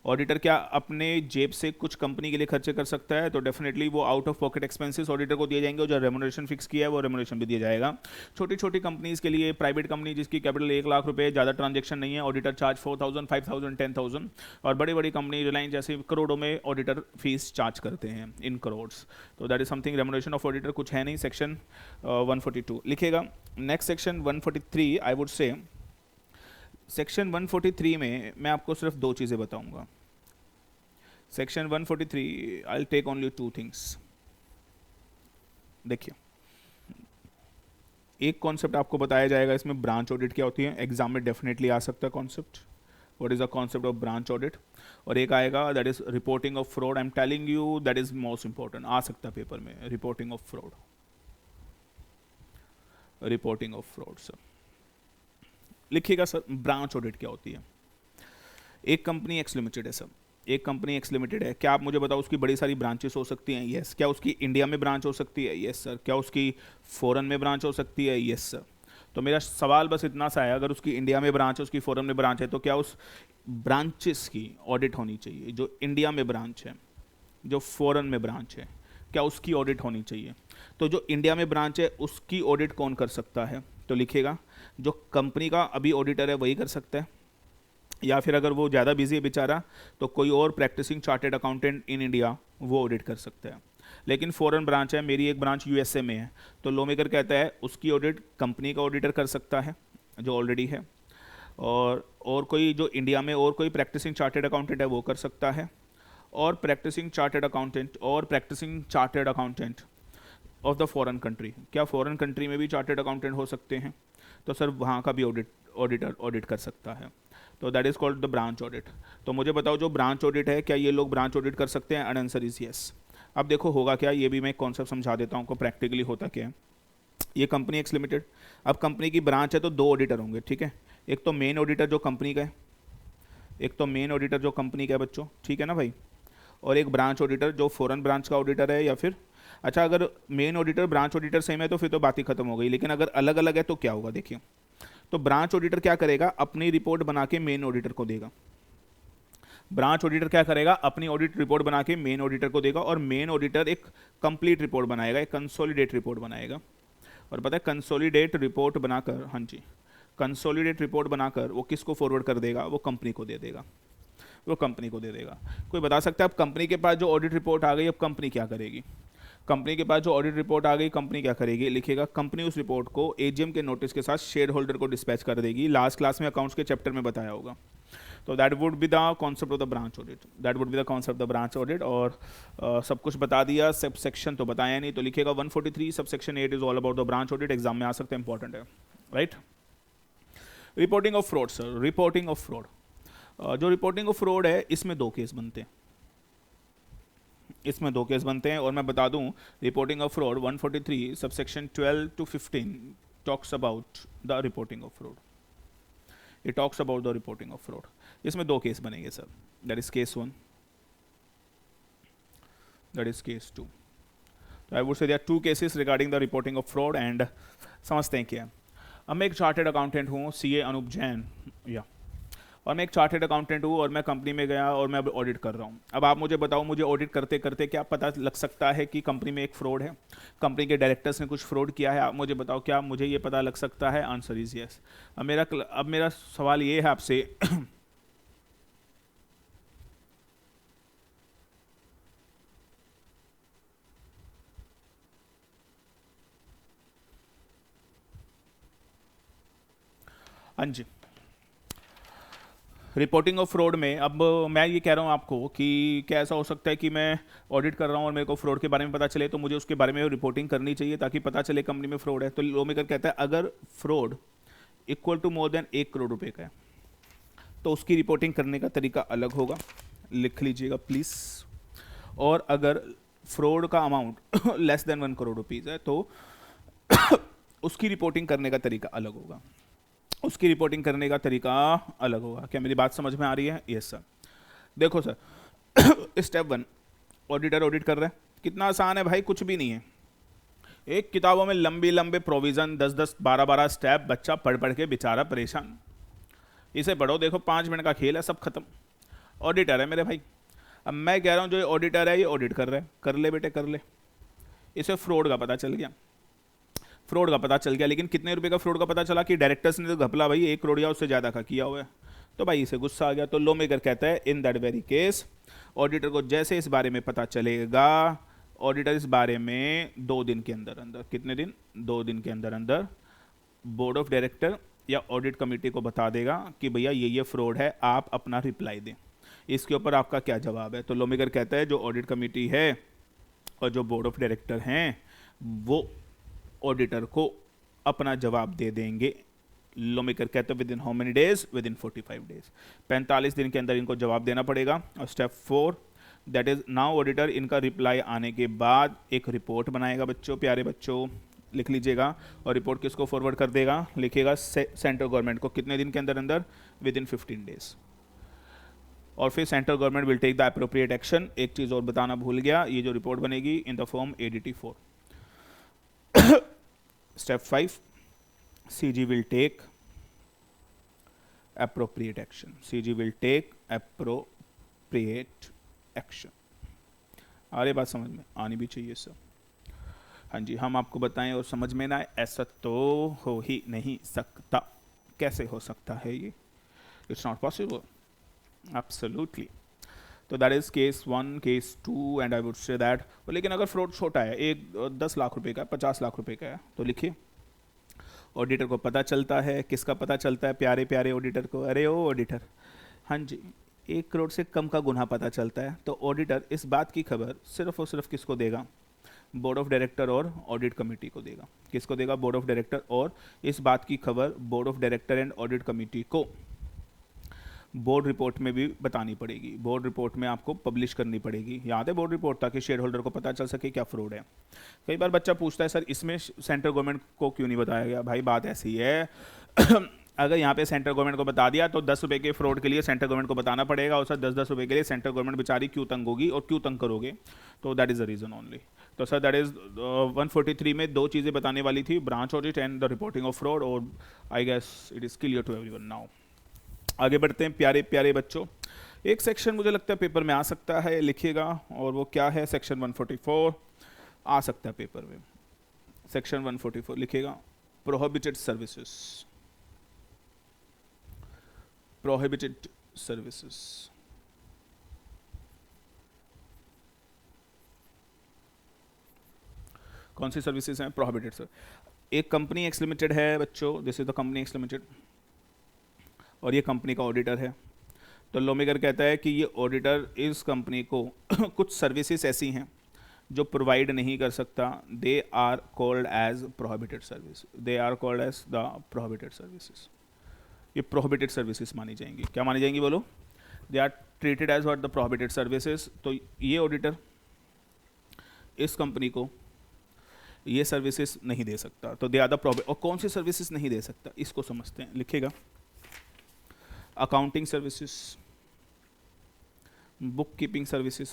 ऑडिटर क्या अपने जेब से कुछ कंपनी के लिए खर्चे कर सकता है? तो डेफिनेटली वो out of pocket expenses auditor को दिए जाएंगे, और जो रेमुनरेशन फिक्स किया है वो रेमुनरेशन भी दिया जाएगा। छोटी छोटी कंपनीज के लिए, प्राइवेट कंपनी जिसकी कैपिटल 1 लाख रुपए, ज़्यादा ट्रांजेक्शन नहीं है, ऑडिटर चार्ज 4,000, 5,000, 10,000। और बड़ी बड़ी कंपनी रिलायंस जैसे करोड़ों में ऑडिटर फीस चार्ज करते हैं, इन करोड्स। तो that is something, remuneration of auditor कुछ है नहीं। सेक्शन 142 लिखेगा। Next section 143, I would say section 143 में मैं आपको सिर्फ दो चीज़ें बताऊंगा। Section 143 I will take only two things. देखिए, एक कॉन्सेप्ट आपको बताया जाएगा इसमें, ब्रांच ऑडिट क्या होती है। एग्जाम में डेफिनेटली आ सकता है concept, what is the concept of branch audit. और एक आएगा that is reporting of fraud. I am telling you that is most important, आ सकता है पेपर में, reporting of fraud. Reporting of fraud sir लिखिएगा। सर ब्रांच ऑडिट क्या होती है? एक कंपनी एक्स लिमिटेड है सर, एक कंपनी एक्स लिमिटेड है। क्या आप मुझे बताओ उसकी बड़ी सारी ब्रांचेस हो सकती हैं? यस। क्या उसकी इंडिया में ब्रांच हो सकती है? Yes sir. क्या उसकी फॉरेन में ब्रांच हो सकती है? Yes sir. तो मेरा सवाल बस इतना सा है, अगर उसकी इंडिया में ब्रांच है, उसकी फॉरेन में ब्रांच है, तो क्या उस ब्रांचेस की ऑडिट होनी चाहिए? जो इंडिया में ब्रांच है, जो फॉरेन में ब्रांच है, क्या उसकी ऑडिट होनी चाहिए? तो जो इंडिया में ब्रांच है उसकी ऑडिट कौन कर सकता है? तो लिखेगा जो कंपनी का अभी ऑडिटर है वही कर सकता है, या फिर अगर वो ज़्यादा बिजी है बेचारा तो कोई और practising chartered accountant in India वो ऑडिट कर सकता है। लेकिन फॉरेन ब्रांच है, मेरी एक ब्रांच USA में है, तो लॉ मेकर कहता है उसकी ऑडिट कंपनी का ऑडिटर कर सकता है जो ऑलरेडी है, और कोई जो इंडिया में और कोई प्रैक्टिसिंग चार्टेड अकाउंटेंट है वो कर सकता है, और practising chartered accountant of the foreign country. क्या फॉरेन कंट्री में भी चार्टेड अकाउंटेंट हो सकते हैं? तो सर वहाँ का भी ऑडिटर ऑडिट कर सकता है। तो that is called the branch audit. तो मुझे बताओ जो ब्रांच ऑडिट है, क्या ये लोग ब्रांच ऑडिट कर सकते हैं? And answer is yes. अब देखो होगा क्या, ये भी मैं कॉन्सेप्ट समझा देता हूँ आपको प्रैक्टिकली होता क्या है। ये कंपनी एक्स लिमिटेड, अब कंपनी की ब्रांच है तो दो ऑडिटर होंगे, ठीक है। एक तो मेन ऑडिटर जो कंपनी का है, एक तो मेन ऑडिटर जो कंपनी का है बच्चों, ठीक है ना भाई, और एक ब्रांच ऑडिटर जो फॉरेन ब्रांच का ऑडिटर है, या फिर अच्छा अगर main auditor branch auditor same है तो फिर तो बात ही खत्म हो गई। लेकिन अगर अलग अलग है तो क्या होगा देखिए। तो ब्रांच ऑडिटर क्या करेगा, अपनी रिपोर्ट बना के मेन ऑडिटर को देगा। ब्रांच ऑडिटर क्या करेगा, अपनी ऑडिट रिपोर्ट बना के मेन ऑडिटर को देगा, और मेन ऑडिटर एक कंप्लीट रिपोर्ट बनाएगा, एक कंसोलिडेट रिपोर्ट बनाएगा। और पता है कंसोलिडेट रिपोर्ट बनाकर, हाँ जी, कंसोलिडेट रिपोर्ट बनाकर वो किसको फॉरवर्ड कर देगा? वो कंपनी को दे देगा, वो कंपनी को दे देगा। कोई बता सकता है अब कंपनी के पास जो ऑडिट रिपोर्ट आ गई, अब कंपनी क्या करेगी? कंपनी के पास जो ऑडिट रिपोर्ट आ गई, कंपनी क्या करेगी? लिखेगा कंपनी उस रिपोर्ट को AGM के नोटिस के साथ शेयर होल्डर को डिस्पैच कर देगी। लास्ट क्लास में अकाउंट्स के चैप्टर में बताया होगा। तो that would be the concept of the branch audit, that would be the concept of the branch audit. और सब कुछ बता दिया, सब सेक्शन तो बताया नहीं। तो लिखेगा 143 sub section 8 is all about the branch audit, exam में आ सकते हैं, इंपॉर्टेंट है, right. Reporting of fraud sir, reporting of fraud, जो रिपोर्टिंग ऑफ फ्रॉड है इसमें दो केस बनते हैं, इसमें दो केस बनते हैं। और मैं बता दूं reporting of fraud 143 subsection 12 to 15 talks about the reporting of fraud, it talks about the reporting of fraud. इसमें दो केस बनेंगे sir, that is case 1, that is case 2। तो I would say there are 2 cases regarding the reporting of fraud. And समझते हैं क्या। अब मैं एक चार्टेड अकाउंटेंट हूँ, CA अनूप जैन, या और मैं एक चार्टेड अकाउंटेंट हूँ और मैं कंपनी में गया और मैं अब ऑडिट कर रहा हूँ। अब आप मुझे बताओ, मुझे ऑडिट करते करते क्या पता लग सकता है कि कंपनी में एक फ्रॉड है, कंपनी के डायरेक्टर्स ने कुछ फ्रॉड किया है? आप मुझे बताओ क्या मुझे ये पता लग सकता है? Answer is yes. अब मेरा सवाल ये है आपसे हाँ जी, रिपोर्टिंग ऑफ फ्रॉड में अब मैं ये कह रहा हूँ आपको कि क्या ऐसा हो सकता है कि मैं ऑडिट कर रहा हूँ और मेरे को फ्रॉड के बारे में पता चले, तो मुझे उसके बारे में रिपोर्टिंग करनी चाहिए ताकि पता चले कंपनी में फ्रॉड है। तो लॉ मेकर कहता है अगर fraud equal to more than 1 crore रुपए का है तो उसकी रिपोर्टिंग करने का तरीका अलग होगा, लिख लीजिएगा प्लीज़। और अगर फ्रॉड का amount less than 1 crore rupees है तो उसकी रिपोर्टिंग करने का तरीका अलग होगा, उसकी रिपोर्टिंग करने का तरीका अलग होगा। क्या मेरी बात समझ में आ रही है? Yes sir. देखो सर स्टेप 1, ऑडिटर ऑडिट कर रहे हैं, कितना आसान है भाई, कुछ भी नहीं है। एक किताबों में लंबी लंबे प्रोविजन 10-10 12-12 स्टेप, बच्चा पढ़ पढ़ के बेचारा परेशान। इसे पढ़ो, देखो 5 मिनट का खेल है, सब खत्म। ऑडिटर है मेरे भाई। अब मैं कह रहा हूँ जो ऑडिटर है ये ऑडिट कर रहा है, कर ले बेटे कर ले। इसे फ्रॉड का पता चल गया, फ्रॉड का पता चल गया, लेकिन कितने रुपए का फ्रॉड का पता चला कि डायरेक्टर्स ने तो घपला भाई 1 करोड़ या उससे ज़्यादा का किया हुआ है। तो भाई इसे गुस्सा आ गया। तो लॉ मेकर कहता है in that very case auditor को जैसे इस बारे में पता चलेगा, ऑडिटर इस बारे में 2 दिन के अंदर अंदर, कितने दिन, 2 दिन के अंदर अंदर बोर्ड ऑफ डायरेक्टर या ऑडिट कमेटी को बता देगा कि भैया ये फ्रॉड है, आप अपना रिप्लाई दें, इसके ऊपर आपका क्या जवाब है। तो लॉ मेकर कहता है जो ऑडिट कमेटी है और जो बोर्ड ऑफ डायरेक्टर हैं वो ऑडिटर को अपना जवाब दे देंगे। लॉ मेकर कहते हैं with in how many days, with in 45 days, 45 दिन के अंदर इनको जवाब देना पड़ेगा। और step 4 that is now auditor इनका रिप्लाई आने के बाद एक रिपोर्ट बनाएगा बच्चों, प्यारे बच्चों लिख लीजिएगा। और रिपोर्ट किसको फॉरवर्ड कर देगा, लिखेगा सेंट्रल गवर्नमेंट को, कितने दिन के अंदर अंदर, विद इन 15 डेज। और फिर central government will take the appropriate action. एक चीज़ और बताना भूल गया, ये जो रिपोर्ट बनेगी in the form ADT 4। Step 5 CG will take appropriate action, CG will take appropriate action। अरे बात समझ में आनी भी चाहिए सर। हाँ जी, हम आपको बताएं और समझ में ना आए ऐसा तो हो ही नहीं सकता। कैसे हो सकता है ये? It's not possible, absolutely. तो that is case 1, case 2 and I would say that. लेकिन अगर फ्रॉड छोटा है, 10 लाख रुपए का, 50 लाख रुपए का है, तो लिखिए ऑडिटर को पता चलता है। किसका पता चलता है प्यारे प्यारे ऑडिटर को? अरे ओ ऑडिटर, हाँ जी, 1 करोड़ से कम का गुना पता चलता है। तो ऑडिटर इस बात की खबर सिर्फ और सिर्फ किसको देगा? बोर्ड ऑफ डायरेक्टर और ऑडिट कमेटी को देगा। किसको देगा? Board of director. और इस बात की खबर board of director and audit committee को बोर्ड रिपोर्ट में भी बतानी पड़ेगी, बोर्ड रिपोर्ट में आपको पब्लिश करनी पड़ेगी। याद है बोर्ड रिपोर्ट, ताकि शेयर होल्डर को पता चल सके क्या फ्रॉड है। कई बार बच्चा पूछता है सर इसमें सेंट्रल गवर्नमेंट को क्यों नहीं बताया गया? भाई बात ऐसी है अगर यहाँ पे सेंट्रल गवर्नमेंट को बता दिया तो 10 रुपये के फ्रॉड के लिए सेंट्रल गवर्नमेंट को बताना पड़ेगा, और सर 10-10 रुपये के लिए सेंट्रल गवर्नमेंट बेचारी क्यों तंग होगी और क्यों तंग करोगे? तो that is the reason only. तो सर दैट इज़ 143 में 2 चीज़ें बताने वाली थी, branch audit and the reporting of fraud. और I guess it is clear to everyone now. आगे बढ़ते हैं प्यारे प्यारे बच्चों। एक सेक्शन मुझे लगता है पेपर में आ सकता है, लिखिएगा, और वो क्या है? सेक्शन 144 आ सकता है पेपर में। सेक्शन 144 लिखिएगा, प्रोहिबिटेड सर्विसेज, प्रोहिबिटेड सर्विसेज। कौन सी सर्विसेज हैं प्रोहिबिटेड? सर एक कंपनी एक्स लिमिटेड है बच्चों, this is the company X limited, और ये कंपनी का ऑडिटर है। तो लॉ मेकर कहता है कि ये ऑडिटर इस कंपनी को कुछ सर्विसेज ऐसी हैं जो प्रोवाइड नहीं कर सकता, they are called as prohibited service, they are called as the prohibited services. ये प्रोहिबिटेड सर्विसेज मानी जाएंगी। क्या मानी जाएंगी बोलो? They are treated as what? The prohibited services. तो ये ऑडिटर इस कंपनी को ये सर्विसेज नहीं दे सकता, तो दे आर द प्रोहिबिटेड। और कौन सी सर्विसेज नहीं दे सकता इसको समझते हैं, लिखेगा accounting services, book keeping services,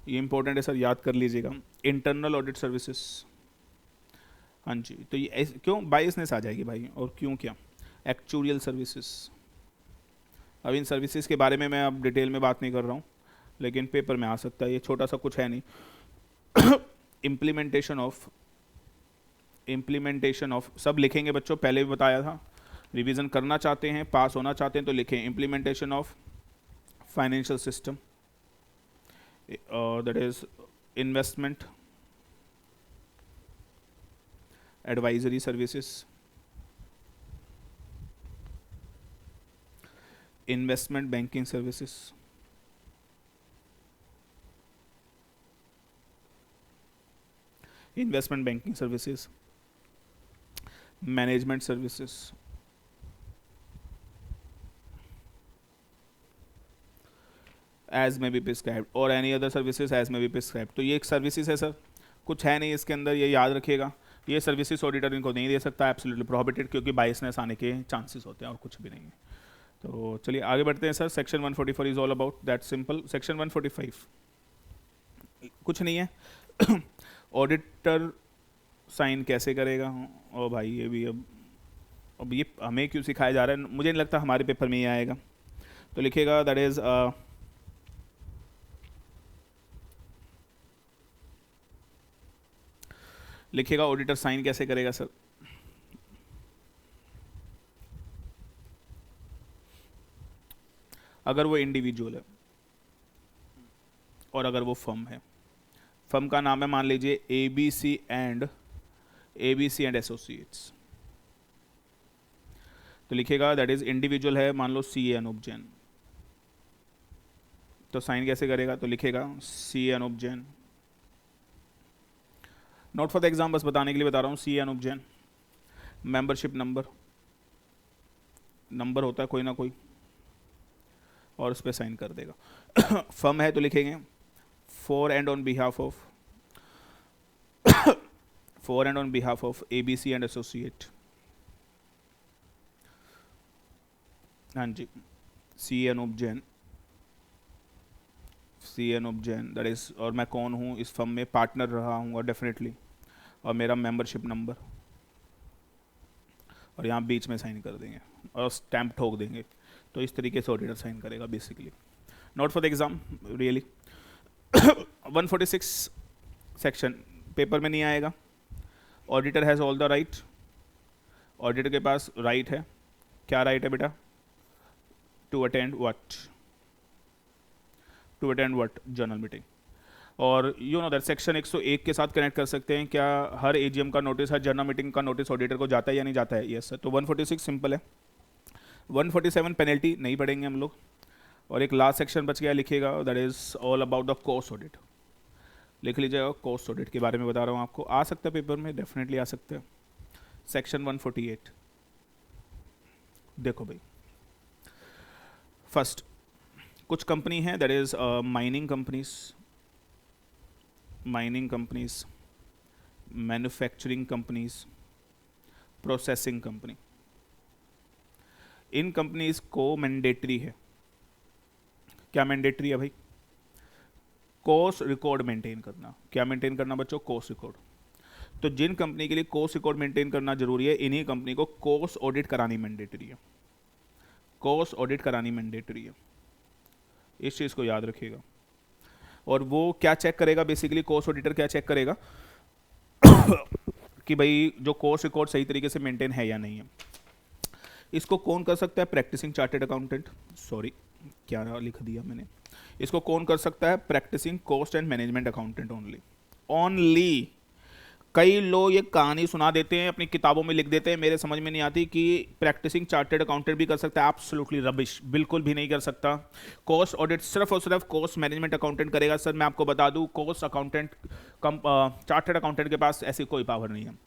ये इंपॉर्टेंट है सर, याद कर लीजिएगा। इंटरनल ऑडिट सर्विसेज, हाँ जी, तो ये क्यों बायसनेस आ जाएगी भाई, और क्यों क्या? Actuarial services. अब इन सर्विसेज के बारे में मैं अब डिटेल में बात नहीं कर रहा हूँ, लेकिन पेपर में आ सकता है, ये छोटा सा कुछ है नहीं। इम्प्लीमेंटेशन ऑफ सब लिखेंगे बच्चों, पहले भी बताया था। रिवीजन करना चाहते हैं, पास होना चाहते हैं तो लिखें implementation of financial system, that is investment advisory services, investment banking services, investment banking services, management services, as may be prescribed और any other services as may be prescribed. तो ये एक सर्विसेज है सर, कुछ है नहीं इसके अंदर, ये याद रखिएगा। ये सर्विसेज ऑडिटर इनको नहीं दे सकता, एब्सोल्युटली प्रोहिबिटेड, क्योंकि बायसनेस आने के चांसेस होते हैं और कुछ भी नहीं है। तो चलिए आगे बढ़ते हैं sir. Section 144 is all about that simple. Section 145 कुछ नहीं है। ऑडिटर साइन कैसे करेगा? ओ भाई ये भी अब ये हमें क्यों सिखाया जा रहा है? मुझे नहीं लगता हमारे पेपर में ये आएगा। तो लिखिएगा दैट इज लिखिएगा ऑडिटर साइन कैसे करेगा सर? अगर वो इंडिविजुअल है और अगर वो फर्म है, फर्म का नाम है मान लीजिए ABC एंड एसोसिएट्स, तो लिखिएगा दैट इज इंडिविजुअल है मान लो CA अनूप जैन, तो साइन कैसे करेगा? तो लिखेगा CA Anup Jain. Note for the exam, बस बताने के लिए बता रहा हूँ। CA Anup Jain, membership number होता है कोई ना कोई, और उस पर साइन कर देगा। फर्म है तो लिखेंगे for and on behalf of ABC and associate. हाँ जी, CA Anup Jain that is, और मैं कौन हूँ इस फर्म में? पार्टनर रहा हूँ और डेफिनेटली, और मेरा मेंबरशिप नंबर, और यहाँ बीच में साइन कर देंगे और स्टैम्प ठोक देंगे। तो इस तरीके से ऑडिटर साइन करेगा basically. Note for the exam really. 146 section paper में नहीं आएगा। Auditor has all the right, auditor के पास राइट है। क्या राइट है बेटा? To attend what? To attend what? General meeting. और यू नो दैट सेक्शन 101 के साथ कनेक्ट कर सकते हैं। क्या हर AGM का नोटिस, हर जनरल मीटिंग का नोटिस ऑडिटर को जाता है या नहीं जाता है? Yes sir. तो 146 सिंपल है। 147 पेनल्टी नहीं पढ़ेंगे हम लोग। और एक लास्ट सेक्शन बच गया, लिखिएगा that is all about the cost audit. लिख लीजिएगा, कॉस्ट ऑडिट के बारे में बता रहा हूँ आपको। आ सकता है पेपर में, डेफिनेटली आ सकता है। सेक्शन 148 देखो भाई, फर्स्ट कुछ कंपनी है that is mining companies, manufacturing companies, processing company. In companies को मैंडेटरी है। क्या मैंडेटरी है भाई? कॉस्ट रिकॉर्ड मेंटेन करना। क्या मेंटेन करना बच्चों? Cost record. तो जिन कंपनी के लिए कॉस्ट रिकॉर्ड मेंटेन करना जरूरी है, इन्हीं कंपनी को कॉस्ट ऑडिट करानी मैंडेटरी है। कॉस्ट ऑडिट करानी मैंडेटरी है, इस चीज को याद रखिएगा। और वो क्या चेक करेगा बेसिकली? कॉस्ट ऑडिटर क्या चेक करेगा? कि भाई जो कॉस्ट रिकॉर्ड सही तरीके से मेंटेन है या नहीं है। इसको कौन कर सकता है? Practising chartered accountant. सॉरी, क्या लिख दिया मैंने? इसको कौन कर सकता है? Practicing cost and management accountant only. कई लोग ये कहानी सुना देते हैं, अपनी किताबों में लिख देते हैं, मेरे समझ में नहीं आती कि प्रैक्टिसिंग चार्टर्ड अकाउंटेंट भी कर सकता है। एब्सोल्युटली रबिश, बिल्कुल भी नहीं कर सकता। कॉस्ट ऑडिट सिर्फ और सिर्फ कॉस्ट मैनेजमेंट अकाउंटेंट करेगा। सर मैं आपको बता दूं, कॉस्ट अकाउंटेंट चार्टर्ड अकाउंटेंट के पास ऐसी कोई पावर नहीं है।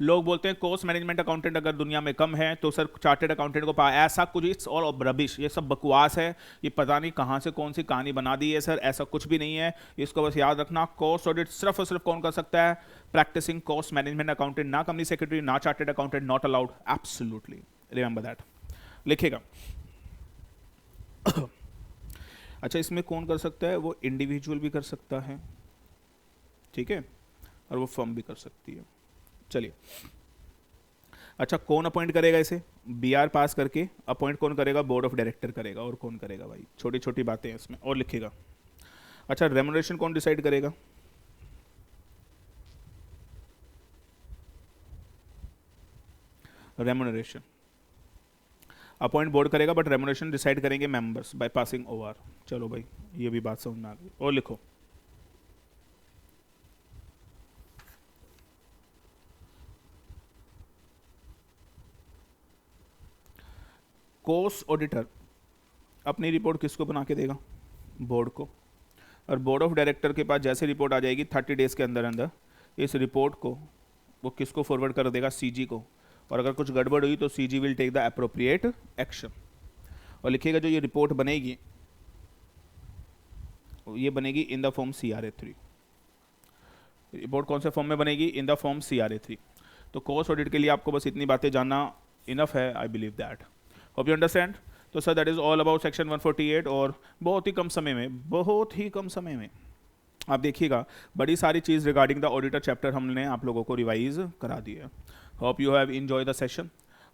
लोग बोलते हैं कॉस्ट मैनेजमेंट अकाउंटेंट अगर दुनिया में कम है तो सर चार्टर्ड अकाउंटेंट को पा, ऐसा कुछ इट्स ऑल रबिश, ये सब बकवास है। ये पता नहीं कहाँ से कौन सी कहानी बना दी है सर, ऐसा कुछ भी नहीं है। इसको बस याद रखना, कॉस्ट ऑडिट सिर्फ और सिर्फ कौन कर सकता है? प्रैक्टिसिंग कॉस्ट मैनेजमेंट अकाउंटेंट, ना कंपनी सेक्रेटरी, ना chartered accountant, not allowed, absolutely remember that. लिखेगा। अच्छा, इसमें कौन कर सकता है? वो इंडिविजुअल भी कर सकता है, ठीक है, और वो फर्म भी कर सकती है। चलिए, अच्छा कौन अपॉइंट करेगा इसे? BR पास करके अपॉइंट कौन करेगा? बोर्ड ऑफ डायरेक्टर करेगा। और कौन करेगा भाई? छोटी छोटी बातें हैं इसमें। और लिखेगा। अच्छा, रेम्युनरेशन कौन डिसाइड करेगा? रेम्युनरेशन अपॉइंट बोर्ड करेगा, बट रेम्युनरेशन डिसाइड करेंगे मेंबर्स बाय पासिंग OR। चलो भाई, ये भी बात समझ में आ गई। और लिखो, कॉस्ट ऑडिटर अपनी रिपोर्ट किसको बना के देगा? बोर्ड को। और बोर्ड ऑफ डायरेक्टर के पास जैसे रिपोर्ट आ जाएगी 30 डेज के अंदर अंदर, इस रिपोर्ट को वो किसको फॉरवर्ड कर देगा? CG को। और अगर कुछ गड़बड़ हुई तो CG will take the appropriate action. और लिखिएगा जो ये रिपोर्ट बनेगी ये बनेगी in the form CRA3। Report कौन से फॉर्म में बनेगी? In the form CRA3। तो कॉस्ट ऑडिट के लिए आपको बस इतनी बातें जानना इनफ है, I believe that. Hope you understand. तो sir that is all about section 148, और बहुत ही कम समय में, बहुत ही कम समय में आप देखिएगा बड़ी सारी चीज़ रिगार्डिंग द ऑडिटर चैप्टर हमने आप लोगों को रिवाइज करा दी है। Hope you have enjoy the session,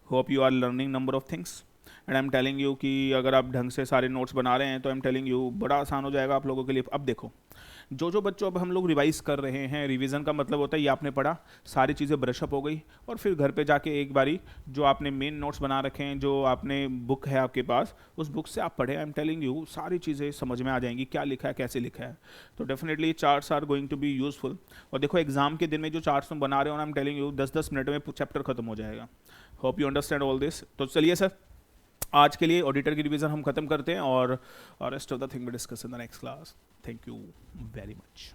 hope you are learning number of things, and I am telling you कि अगर आप ढंग से सारे नोट्स बना रहे हैं तो आई एम टेलिंग यू बड़ा आसान हो जाएगा आप लोगों के लिए। अब देखो, जो बच्चों अब हम लोग रिवाइज कर रहे हैं, रिवीजन का मतलब होता है ये आपने पढ़ा, सारी चीज़ें ब्रशअप हो गई, और फिर घर पे जाके एक बारी जो आपने मेन नोट्स बना रखे हैं, जो आपने बुक है आपके पास, उस बुक से आप पढ़े। आई एम टेलिंग यू सारी चीज़ें समझ में आ जाएंगी, क्या लिखा है, कैसे लिखा है। तो definitely charts are going to be useful. और देखो एग्जाम के दिन में जो चार्ट्स तुम बना रहे हो, आई एम टेलिंग यू 10-10 मिनट में चैप्टर खत्म हो जाएगा। Hope you understand all this. तो चलिए सर, आज के लिए ऑडिटर की रिवीजन हम खत्म करते हैं, और rest of the thing we discuss in the next class. Thank you very much.